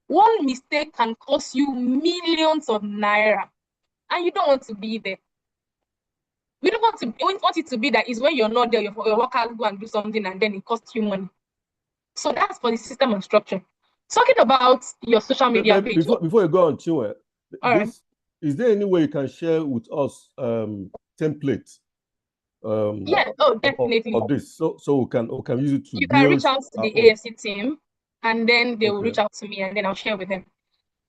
one mistake can cost you millions of naira. And you don't want to be there. We don't want it to be that is when you're not there, your workers go and do something and then it costs you money. So that's for the system and structure. Talking about your social media page. Before you go on, Chinwe, All right. is there any way you can share with us template Yeah, definitely. of this so we can use it to You can reach build out to our the own. AFC team and then they will reach Okay. out to me and then I'll share with them.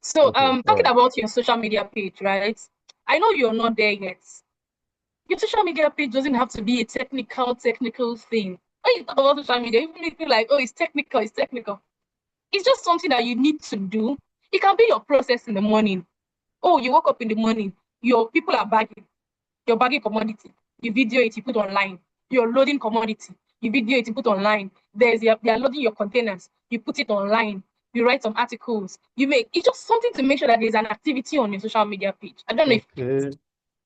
So Okay. talking about your social media page, right? I know you're not there yet. Your social media page doesn't have to be a technical thing. When you talk about social media, you feel like, oh, it's technical. It's just something that you need to do. It can be your process in the morning. Oh, you woke up in the morning, your people are bagging. You're bagging commodity. You video it, you put online. You're loading commodity. You video it, you put online. They are loading your containers. You put it online. You write some articles. It's just something to make sure that there's an activity on your social media page. I don't know if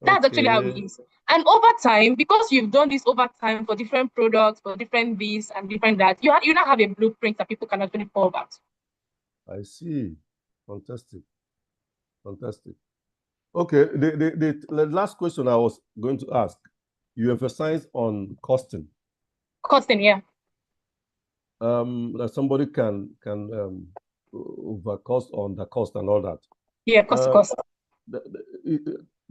that's actually how it is. And over time, because you've done this over time for different products, for different this and different that, you now have a blueprint that people can actually fall back to. I see. Fantastic. Okay, the last question I was going to ask, you emphasize on costing. Costing, yeah. That somebody can overcost on the cost and all that. Yeah, cost.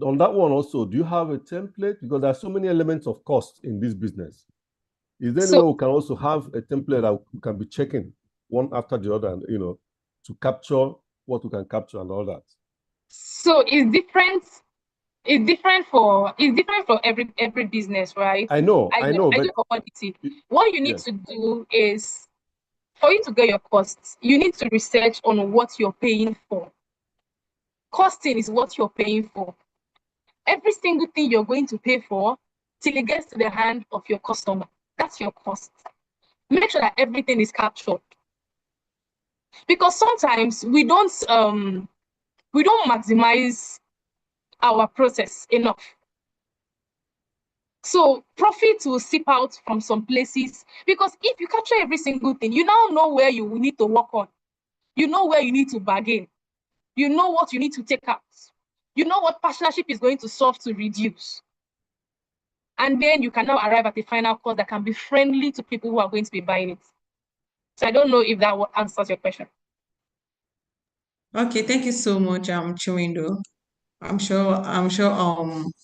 On that one also, do you have a template? Because there are so many elements of cost in this business. Is there any way we can also have a template that we can be checking one after the other, and to capture what we can capture and all that? So it's different. It's different for every business, right? I know, I do commodity. What you need to do is, for you to get your costs, you need to research on what you're paying for. Costing is what you're paying for. Every single thing you're going to pay for till it gets to the hand of your customer. That's your cost. Make sure that everything is captured. Because sometimes we don't we don't maximize our process enough. So profit will seep out from some places, because if you capture every single thing, you now know where you need to work on. You know where you need to bargain. You know what you need to take out. You know what partnership is going to solve to reduce. And then you can now arrive at a final cost that can be friendly to people who are going to be buying it. So I don't know if that answers your question. Okay, thank you so much, Chiwindo. I'm sure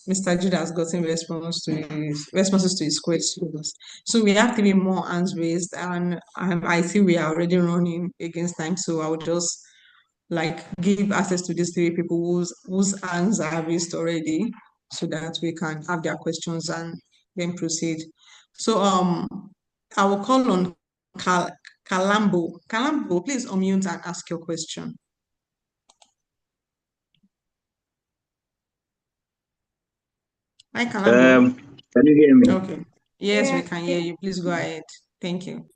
Mr. Jude has gotten responses to his questions. So we have 3 more hands raised, and I see we are already running against time. So I will just like give access to these 3 people whose hands are raised already, so that we can have their questions and then proceed. So I will call on Kalambo. Kalambo, please unmute and ask your question. Hi, Kalambo. Can you hear me? Okay. Yes, we Yeah. can hear you. Please go ahead. Thank you.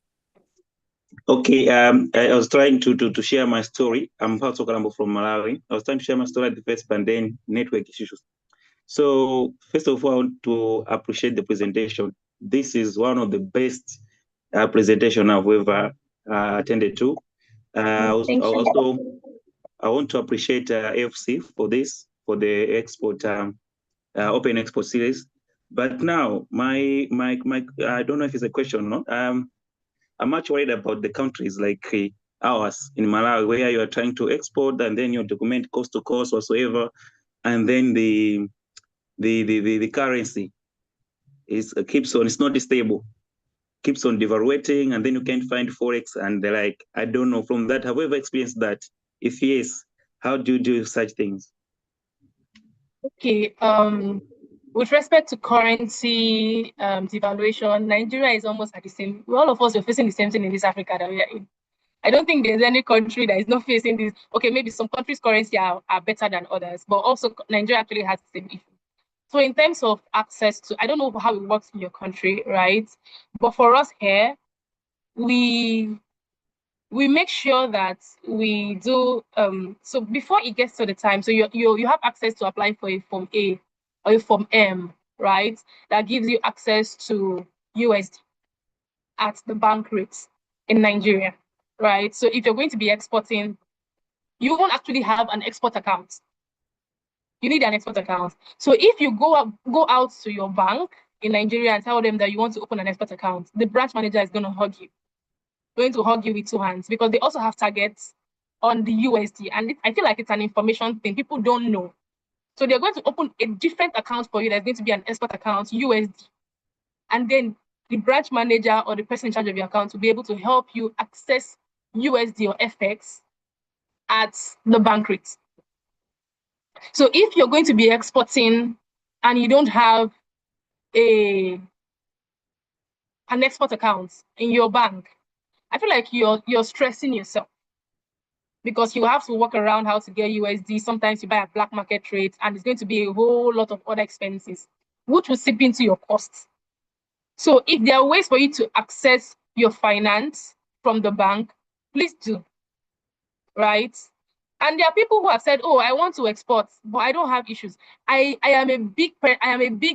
Okay. I was trying to share my story. I'm Pato Kalambo from Malawi. I was trying to share my story at the first, but then network issues. So first of all, I want to appreciate the presentation. This is one of the best presentation I've ever attended to. Thank you. Also, I want to appreciate AFC for this, for the export open export series. But now my I don't know if it's a question, no? I'm much worried about the countries like ours in Malawi, where you are trying to export and then your document cost to cost whatsoever, and then the currency is keeps on, it's not stable, keeps on devaluating, and then you can't find forex, and they're like, I don't know. From that, have you ever experienced that? If yes, how do you do such things? Okay. With respect to currency devaluation, Nigeria is almost at the same. All of us are facing the same thing in this Africa that we are in. I don't think there's any country that is not facing this. Okay, maybe some countries' currency are better than others, but also Nigeria actually has the same issue. So in terms of access to, I don't know how it works in your country, right? But for us here, we make sure that we do so before it gets to the time. So you have access to apply for a Form A or a Form M, right? That gives you access to USD at the bank rates in Nigeria, right? So if you're going to be exporting, you won't actually have an export account. You need an export account. So if you go out to your bank in Nigeria and tell them that you want to open an export account, the branch manager is going to hug you with 2 hands, because they also have targets on the USD. And I feel like it's an information thing. People don't know. So they're going to open a different account for you. There's going to be an export account, USD. And then the branch manager or the person in charge of your account will be able to help you access USD or FX at the bank rate. So if you're going to be exporting and you don't have an export account in your bank, I feel like you're stressing yourself, because you have to work around how to get USD. Sometimes you buy a black market rate, and it's going to be a whole lot of other expenses, which will seep into your costs. So if there are ways for you to access your finance from the bank, please do, right? And there are people who have said, "Oh, I want to export, but I don't have issues." I am a big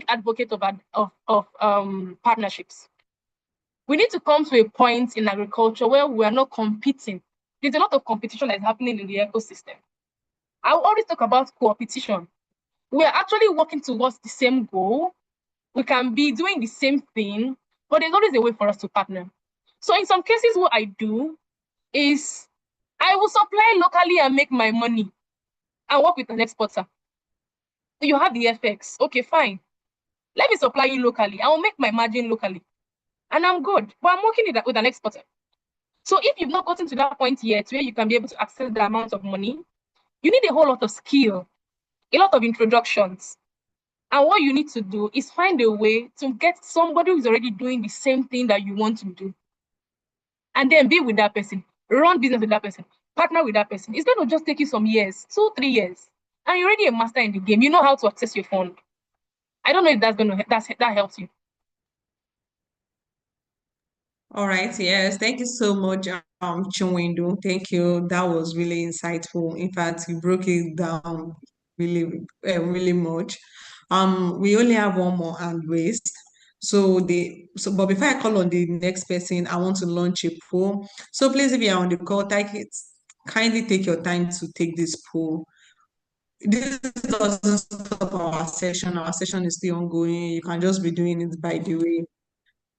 advocate of partnerships. We need to come to a point in agriculture where we are not competing. There's a lot of competition that is happening in the ecosystem. I always talk about competition. We are actually working towards the same goal. We can be doing the same thing, but there's always a way for us to partner. So in some cases, what I do is I will supply locally and make my money and work with an exporter. So you have the FX. Okay, fine. Let me supply you locally. I will make my margin locally. And I'm good. But I'm working with an exporter. So if you've not gotten to that point yet where you can be able to access the amount of money, you need a whole lot of skill, a lot of introductions. And what you need to do is find a way to get somebody who's already doing the same thing that you want to do. And then be with that person, run business with that person, partner with that person. It's going to just take you some years, 2, 3 years. And you're already a master in the game. You know how to access your fund. I don't know if that helps you. All right, yes, thank you so much, Chinwendu. Thank you. That was really insightful. In fact, you broke it down really much. We only have one more hand raised. But before I call on the next person, I want to launch a poll. So please, if you are on the call, kindly take your time to take this poll. This doesn't stop our session. Our session is still ongoing. You can just be doing it by the way.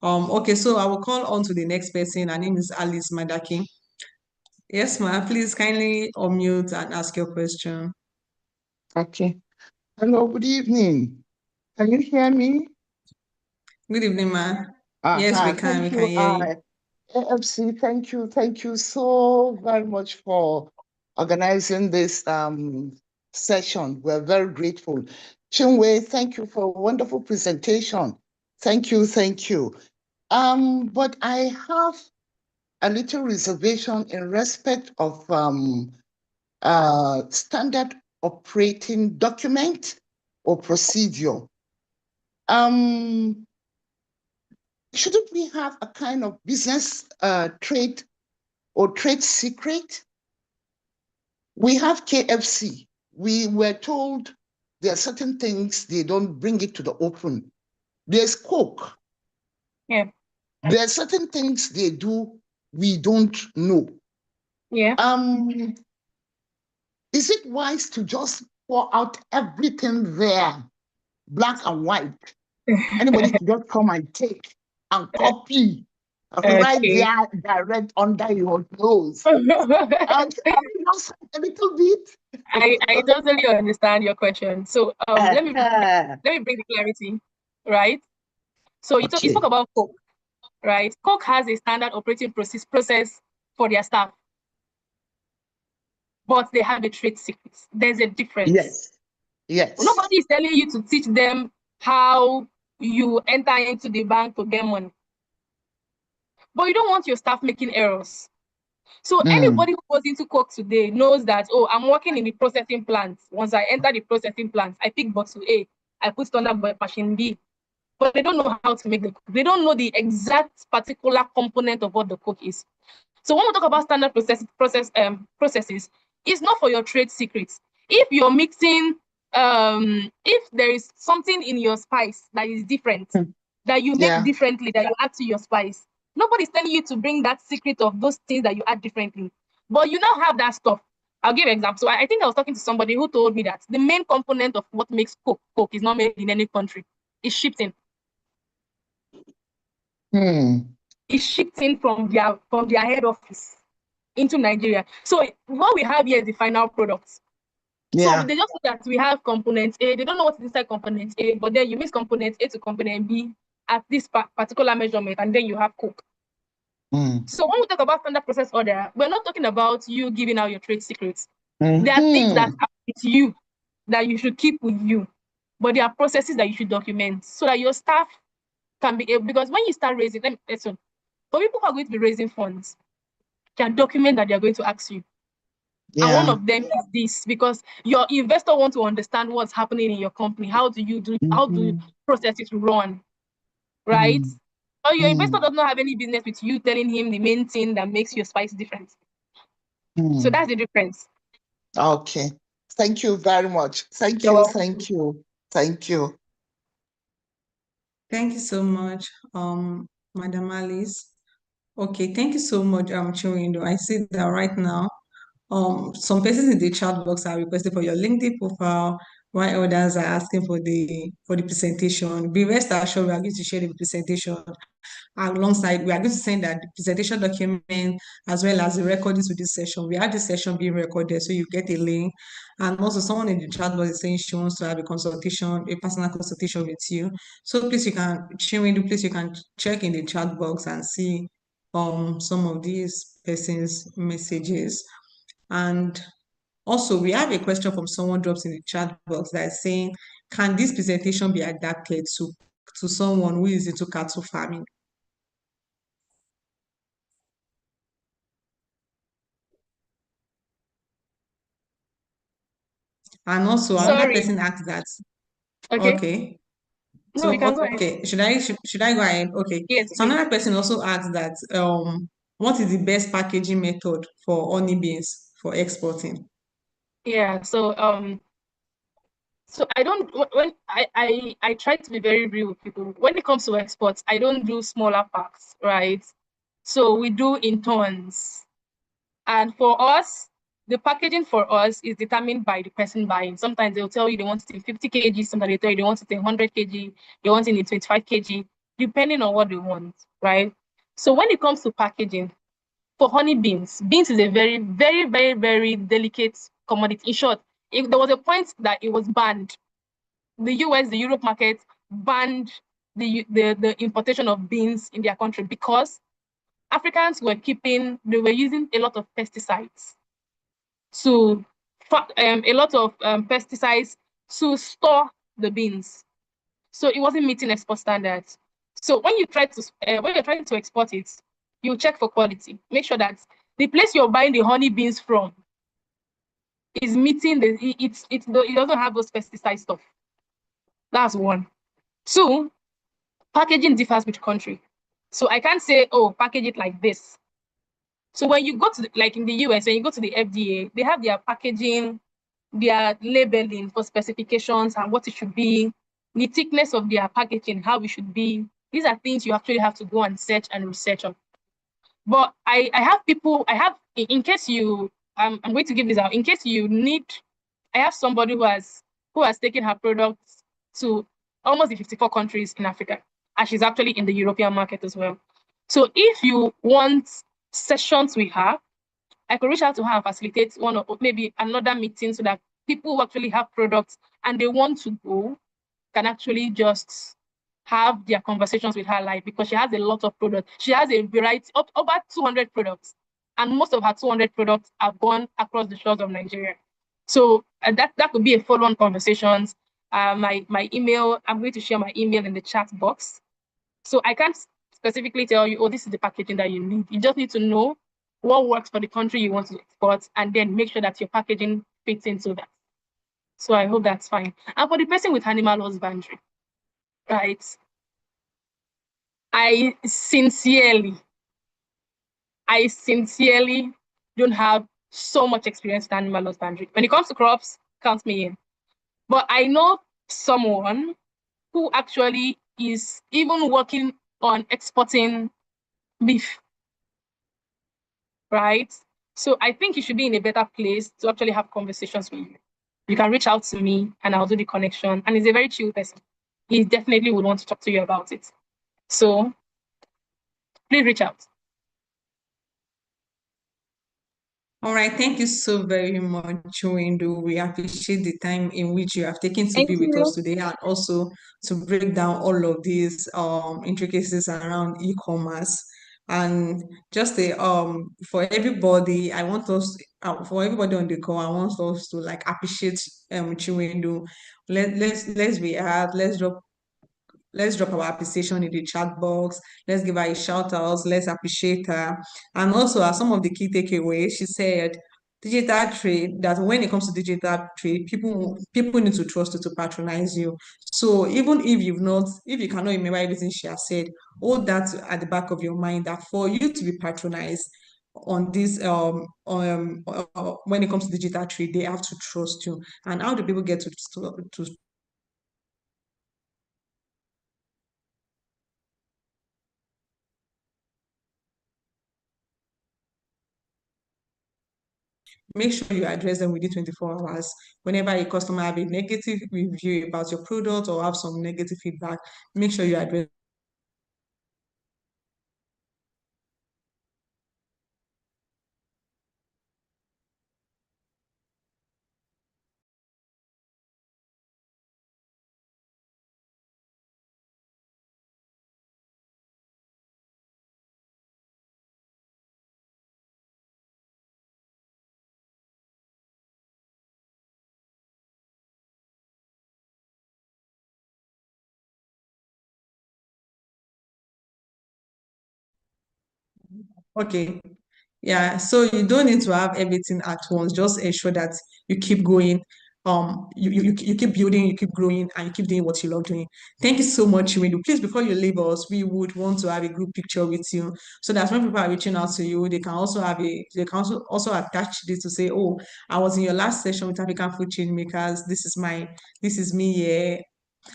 Okay, so I will call on to the next person. Her name is Alice Madaki. Yes, ma'am. Please kindly unmute and ask your question. Okay. Hello, good evening. Can you hear me? Good evening, ma'am. Yes, we can. We Thank can you. hear you. AFC, thank you. Thank you so very much for organizing this session. We're very grateful. Chinwe, thank you for a wonderful presentation. Thank you, thank you. But I have a little reservation in respect of standard operating document or procedure. Shouldn't we have a kind of business trade or trade secret? We have KFC. We were told there are certain things they don't bring it to the open. There's Coke. Yeah. There are certain things they do we don't know. Yeah. Is it wise to just pour out everything there, black and white? Anybody can just come and take and copy right Okay. there, direct under your nose. Can we just a little bit? I totally understand your question. So let me bring the clarity, right? So you spoke about Coke, right? Coke has a standard operating process for their staff, but they have a trade secret. There's a difference. Yes. Nobody is telling you to teach them how you enter into the bank to get money. But you don't want your staff making errors. So anybody who goes into Coke today knows that, oh, I'm working in the processing plant. Once I enter the processing plant, I pick bottle A, I put it under machine B. But they don't know how to make the Coke. They don't know the exact particular component of what the Coke is. So when we talk about standard processes, it's not for your trade secrets. If you're mixing, if there is something in your spice that is different, that you make differently, that you add to your spice, nobody's telling you to bring that secret of those things that you add differently. But you now have that stuff. I'll give an example. So I think I was talking to somebody who told me that the main component of what makes Coke is not made in any country. It's shipped in. It's shipped in from their head office into Nigeria. So what we have here is the final product. So they just know that we have component A. They don't know what's inside component A, but then you mix component A to component B at this particular measurement, and then you have Coke. So when we talk about standard process order, we're not talking about you giving out your trade secrets. There are things that are with you that you should keep with you, but there are processes that you should document so that your staff can be able, because when you start raising, for people who are going to be raising funds, can document that they're going to ask you. And one of them is this, because your investor wants to understand what's happening in your company. How do processes run, right? Or your investor does not have any business with you telling him the main thing that makes your spice different. So that's the difference. Okay. Thank you very much. Thank You're you. welcome. Thank you. Thank you. Thank you so much, Madam Alice. Okay, thank you so much, Chiwindo. I see that right now. Some persons in the chat box are requesting for your LinkedIn profile, while others are asking for the presentation. Be rest assured, we are going to share the presentation alongside. We are going to send that presentation document as well as the recordings to this session. We have this session being recorded, so you get a link. And also, someone in the chat box is saying she wants to have a consultation, a personal consultation with you. So please, you can, Chinwendu, please, you can check in the chat box and see some of these persons' messages. And also, we have a question from someone drops in the chat box that is saying, can this presentation be adapted to someone who is into cattle farming? And also, another person asked that. Okay. Okay. No, you can go ahead. Okay, should I go ahead? Okay. Yes, So please. another person also asked that what is the best packaging method for honey beans for exporting? Yeah. So I don't when I try to be very real with people. When it comes to exports, I don't do smaller packs, right? So we do in tons. And for us, the packaging for us is determined by the person buying. Sometimes they'll tell you they want it in 50 kg, sometimes they tell you they want it in 100 kg, they want it in 25 kg, depending on what they want, right? So when it comes to packaging, for honey beans, beans is a very, very, very, very delicate commodity. In short, if there was a point that it was banned, the US, the Europe market banned the importation of beans in their country because Africans they were using a lot of pesticides to, a lot of pesticides to store the beans. So it wasn't meeting export standards. So when you're trying to export it, you check for quality. Make sure that the place you're buying the honey beans from is meeting it doesn't have those pesticide stuff. That's one. Two, packaging differs with country. So I can't say, oh, package it like this. So when you go to like in the US, when you go to the FDA, they have their packaging, their labeling for specifications and what it should be, the thickness of their packaging, how it should be. These are things you actually have to go and search and research on. But I have people, in case you, I'm going to give this out, in case you need, I have somebody who has taken her products to almost the 54 countries in Africa, and she's actually in the European market as well. So if you want sessions with her, I could reach out to her and facilitate one or maybe another meeting so that people who actually have products and they want to go can actually just have their conversations with her live because she has a lot of products. She has a variety of over 200 products, and most of her 200 products are gone across the shores of Nigeria. So that could be a follow-on conversations. My email, I'm going to share my email in the chat box. So I can't specifically tell you, oh, this is the packaging that you need. You just need to know what works for the country you want to export, and then make sure that your packaging fits into that. So I hope that's fine. And for the person with animal husbandry, right? I sincerely, I sincerely don't have so much experience with animal husbandry. When it comes to crops, count me in. But I know someone who actually is even working on exporting beef, right? So I think you should be in a better place to actually have conversations with you. You can reach out to me and I'll do the connection. And he's a very chill person. He definitely would want to talk to you about it. So please reach out. All right, thank you so very much, Windu. We appreciate the time in which you have taken to Thank be with us you. today and also to break down all of these intricacies around e-commerce. And just for everybody, I want us for everybody on the call, I want us to like appreciate Chiwindu. Let's react, let's drop our appreciation in the chat box. Let's give her a shout out. Let's appreciate her. And also, as some of the key takeaways, she said, digital trade, that when it comes to digital trade, people need to trust you to patronize you. So even if you cannot remember everything she has said, hold that at the back of your mind that for you to be patronized on this when it comes to digital trade, they have to trust you. And how do people get to make sure you address them within 24 hours. Whenever a customer have a negative review about your product or have some negative feedback, make sure you address. Okay. Yeah, so you don't need to have everything at once. Just ensure that you keep going. you keep building, you keep growing, and you keep doing what you love doing. Thank you so much, Chiwendu. Please, before you leave us, we would want to have a group picture with you so that when people are reaching out to you, they can also attach this to say, oh, I was in your last session with African Food Chain Makers. This is me here.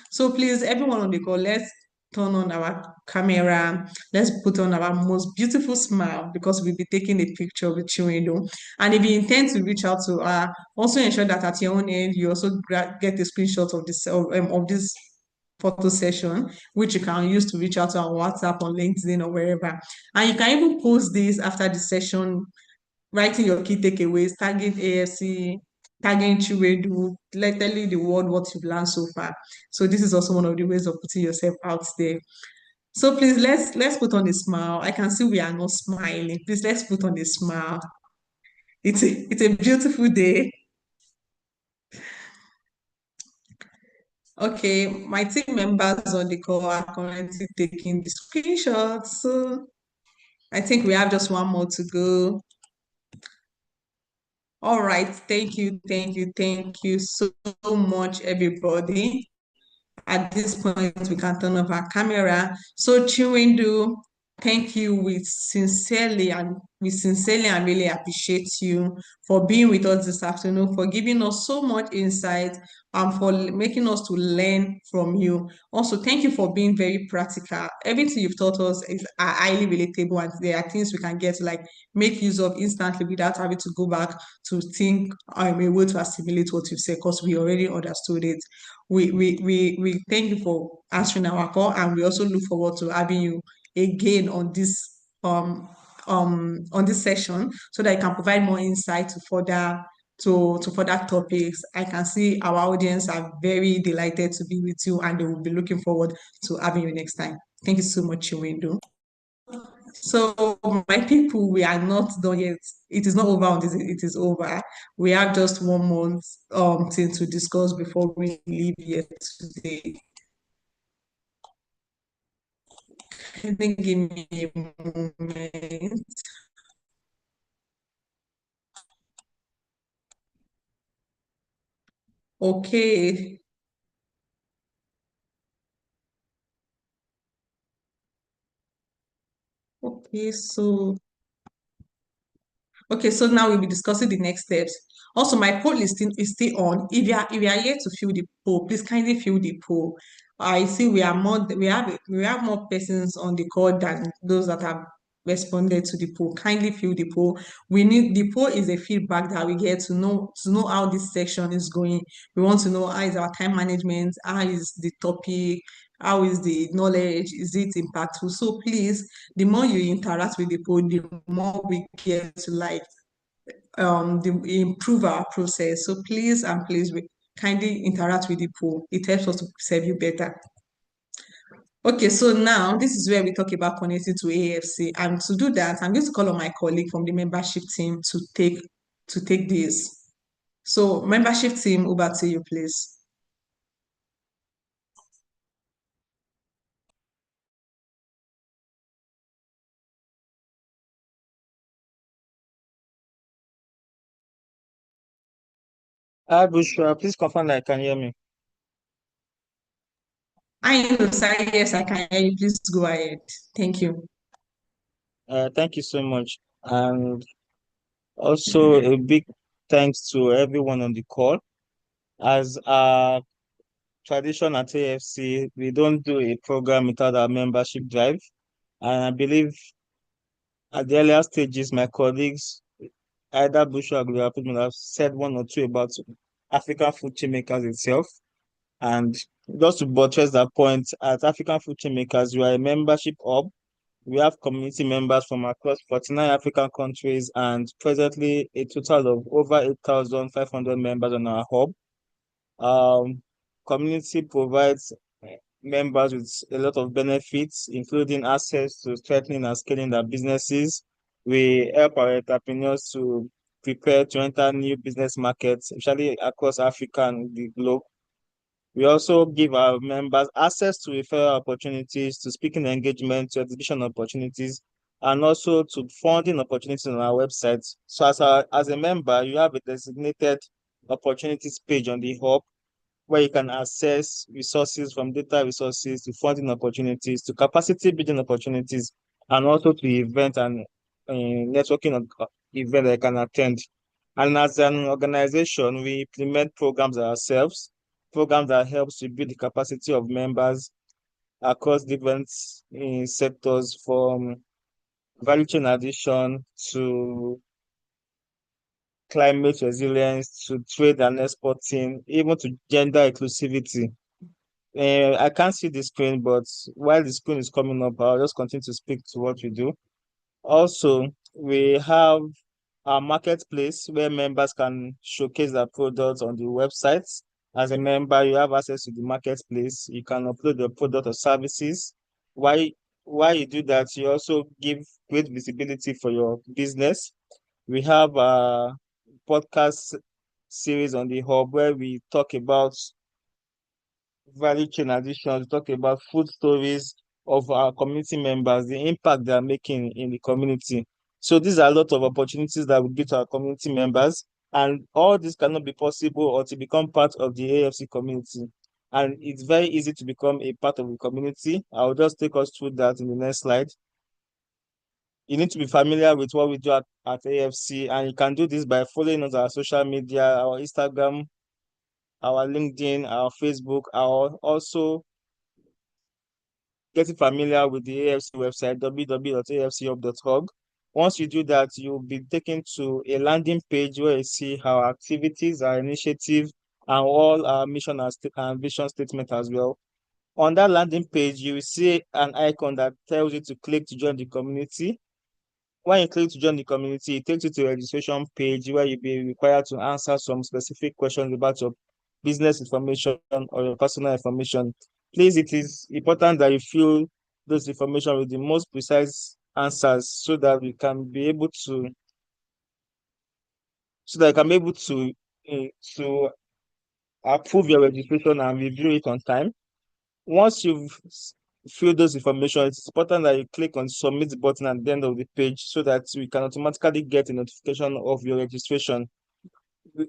So please, everyone on the call, let's turn on our camera. Let's put on our most beautiful smile because we'll be taking a picture with Chiwendu. And if you intend to reach out to her, also ensure that at your own end, you also get a screenshot of this photo session, which you can use to reach out to our WhatsApp or LinkedIn or wherever. And you can even post this after the session, writing your key takeaways, tagging AFC, tagging Chiwedu, telling the world what you've learned so far. So this is also one of the ways of putting yourself out there. So please let's put on a smile. I can see we are not smiling. Please let's put on a smile. It's a beautiful day. Okay, my team members on the call are currently taking the screenshots. So I think we have just one more to go. All right, thank you so much, everybody. At this point, we can turn off our camera. So Chiwendu, thank you. We sincerely and really appreciate you for being with us this afternoon, for giving us so much insight, and for making us to learn from you. Also, thank you for being very practical. Everything you've taught us is highly relatable, and there are things we can get to like make use of instantly without having to go back to think I'm a way to assimilate what you've said because we already understood it. We thank you for answering our call, and we also look forward to having you again on this session so that you can provide more insight to further topics. I can see our audience are very delighted to be with you, and they will be looking forward to having you next time. Thank you so much, Chiwendu. So, my people, we are not done yet. It is not over until it is over. We have just 1 month thing to discuss before we leave here today. Can you give me a moment? Okay. Okay, so now we'll be discussing the next steps. Also, my poll is still on. If you are here to fill the poll, please kindly fill the poll. I see we have more persons on the call than those that have responded to the poll. Kindly fill the poll. We need the poll is a feedback that we get to know how this section is going. We want to know how is our time management, how is the topic, how is the knowledge, is it impactful? So please, the more you interact with the poll, the more we get to like improve our process. So please and please we kindly interact with the poll. It helps us to serve you better. Okay, so now this is where we talk about connecting to AFC. And to do that, I'm going to call on my colleague from the membership team to take this. So membership team, over to you, please. Hi, Bushra. Please confirm that you can hear me. I know, sir. Yes, I can hear you. Please go ahead. Thank you. Thank you so much. And also a big thanks to everyone on the call. As a tradition at AFC, we don't do a program without our membership drive. And I believe at the earlier stages, my colleagues, either Bushra or Gloria, have said one or two about African Food Chain Makers itself. And just to buttress that point, at African Food Chain Makers, we are a membership hub. We have community members from across 49 African countries and presently a total of over 8,500 members on our hub. Community provides members with a lot of benefits, including access to strengthening and scaling their businesses. We help our entrepreneurs to prepare to enter new business markets, especially across Africa and the globe. We also give our members access to referral opportunities, to speaking engagement, to exhibition opportunities, and also to funding opportunities on our website. So as a member, you have a designated opportunities page on the hub, where you can access resources from data resources to funding opportunities to capacity building opportunities, and also to event and networking event that you can attend. And as an organization, we implement programs ourselves, programs that helps to build the capacity of members across different sectors, from value chain addition to climate resilience to trade and exporting, even to gender inclusivity. I can't see the screen, but while the screen is coming up, I'll just continue to speak to what we do. Also, we have our marketplace where members can showcase their products on the website. As a member, you have access to the marketplace. You can upload your product or services. Why you do that, you also give great visibility for your business. We have a podcast series on the hub where we talk about value chain additions, talk about food stories of our community members, the impact they are making in the community. So these are a lot of opportunities that we give to our community members, and all this cannot be possible or to become part of the AFC community. And it's very easy to become a part of the community. I'll just take us through that in the next slide. You need to be familiar with what we do at AFC, and you can do this by following us on our social media, our Instagram, our LinkedIn, our Facebook, our also getting familiar with the AFC website, www.afchub.org. Once you do that, you'll be taken to a landing page where you see our activities, our initiative, and all our mission and vision statement as well. On that landing page, you will see an icon that tells you to click to join the community. When you click to join the community, it takes you to a registration page where you'll be required to answer some specific questions about your business information or your personal information. Please, it is important that you fill those information with the most precise answers so that we can be able to to approve your registration and review it on time. Once you've filled those information, it's important that you click on submit button at the end of the page so that we can automatically get a notification of your registration.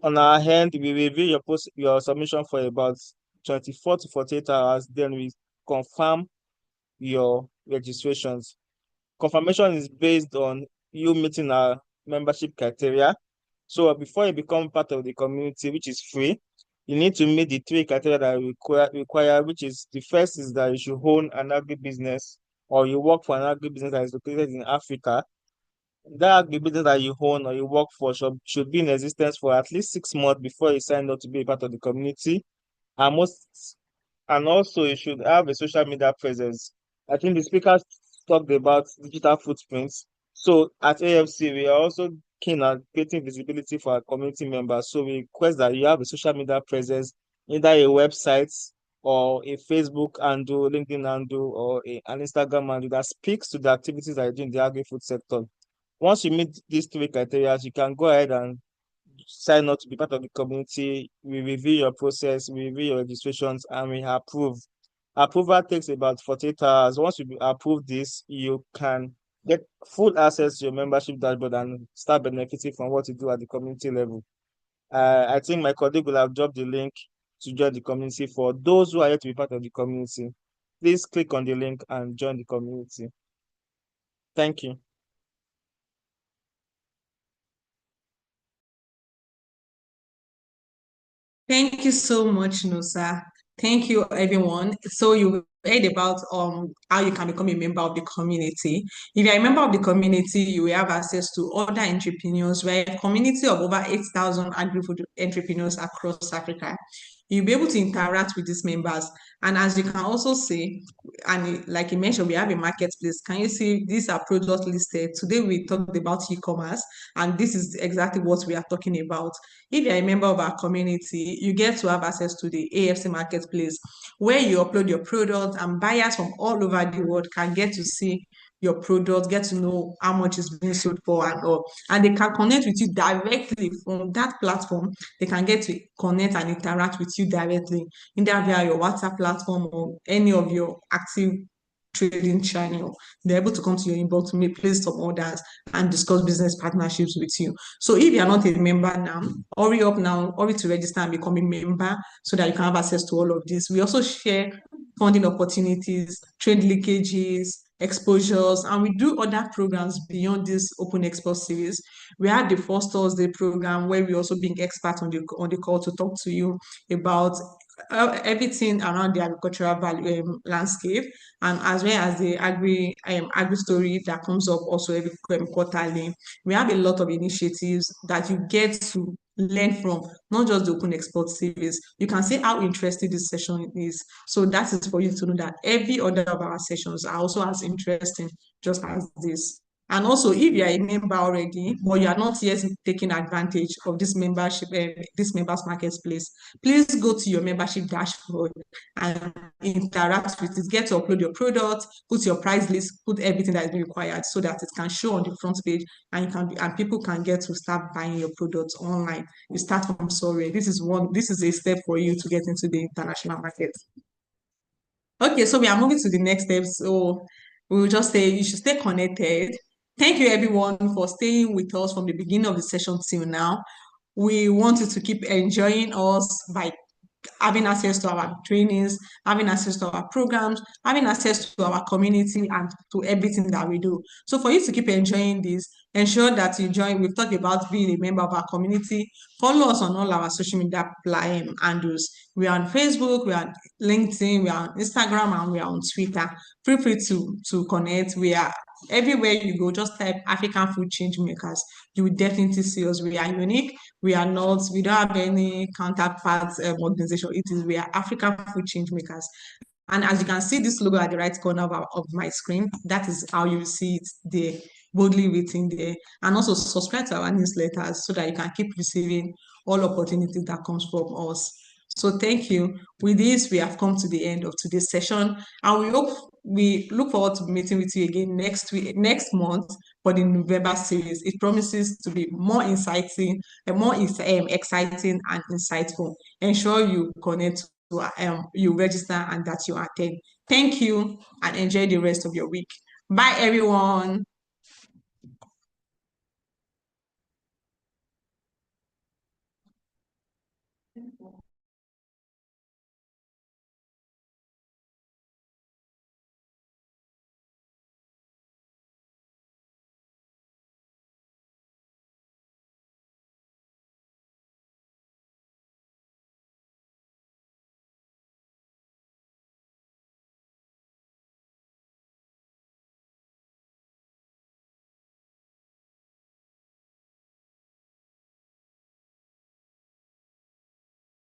On our hand, we review your submission for about 24 to 48 hours, then we confirm your registrations. Confirmation is based on you meeting our membership criteria. So before you become part of the community, which is free, you need to meet the three criteria that require, which is the first is that you should own an agribusiness or you work for an agribusiness that is located in Africa. That agribusiness that you own or you work for should be in existence for at least 6 months before you sign up to be a part of the community. And also you should have a social media presence. I think the speakers talked about digital footprints. So at AFC, we are also keen on creating visibility for our community members. So we request that you have a social media presence, either a website or a Facebook handle, LinkedIn handle, or an Instagram handle that speaks to the activities that you do in the agri-food sector. Once you meet these three criteria, you can go ahead and sign up to be part of the community. We review your process, we review your registrations, and we approve. Approval takes about 48 hours. Once you approve this, you can get full access to your membership dashboard and start benefiting from what you do at the community level. I think my colleague will have dropped the link to join the community for those who are yet to be part of the community. Please click on the link and join the community. Thank you. Thank you so much, Nusa. Thank you, everyone. So you heard about how you can become a member of the community. If you're a member of the community, you will have access to other entrepreneurs. We're a community of over 8,000 agri-food entrepreneurs across Africa. You'll be able to interact with these members. And as you can also see, and like you mentioned, we have a marketplace. Can you see these are products listed? Today we talked about e-commerce, and this is exactly what we are talking about. If you're a member of our community, you get to have access to the AFC marketplace where you upload your product and buyers from all over the world can get to see your product, get to know how much is being sold for and all. And they can connect with you directly from that platform. They can get to connect and interact with you directly, either via your WhatsApp platform or any of your active trading channel. They're able to come to your inbox to place some orders and discuss business partnerships with you. So if you're not a member now, hurry up now, hurry to register and become a member so that you can have access to all of this. We also share funding opportunities, trade leakages, exposures, and we do other programs beyond this Open Expo series. We have the First Thursday program where we also bring experts on the call to talk to you about everything around the agricultural value landscape, and as well as the agri story that comes up also every quarterly. We have a lot of initiatives that you get to learn from, not just the Open Export series. You can see how interesting this session is. So that is for you to know that every other of our sessions are also as interesting just as this. And also, if you are a member already, but you are not yet taking advantage of this membership, this members marketplace, please go to your membership dashboard and interact with it. Get to upload your product, put your price list, put everything that is required so that it can show on the front page and people can get to start buying your products online. You start from sorry. This is a step for you to get into the international market. Okay, so we are moving to the next step. So we will just say you should stay connected. Thank you everyone for staying with us from the beginning of the session till now. We want you to keep enjoying us by having access to our trainings, having access to our programs, having access to our community and to everything that we do. So for you to keep enjoying this, ensure that you join. We've talked about being a member of our community. Follow us on all our social media handles. We are on Facebook, we are on LinkedIn, we are on Instagram, and we are on Twitter. Feel free to connect. We are everywhere you go. Just type African Food Change Makers. You will definitely see us. We are unique. We don't have any counterpart organization. We are African Food Change Makers. And as you can see this logo at the right corner of my screen, that is how you see it there, boldly written there. And also subscribe to our newsletters so that you can keep receiving all opportunities that comes from us. So thank you. With this, we have come to the end of today's session, and we look forward to meeting with you again next month for the November series. It promises to be more exciting and exciting and insightful. Ensure you connect you register and that you attend. Thank you and enjoy the rest of your week. Bye everyone.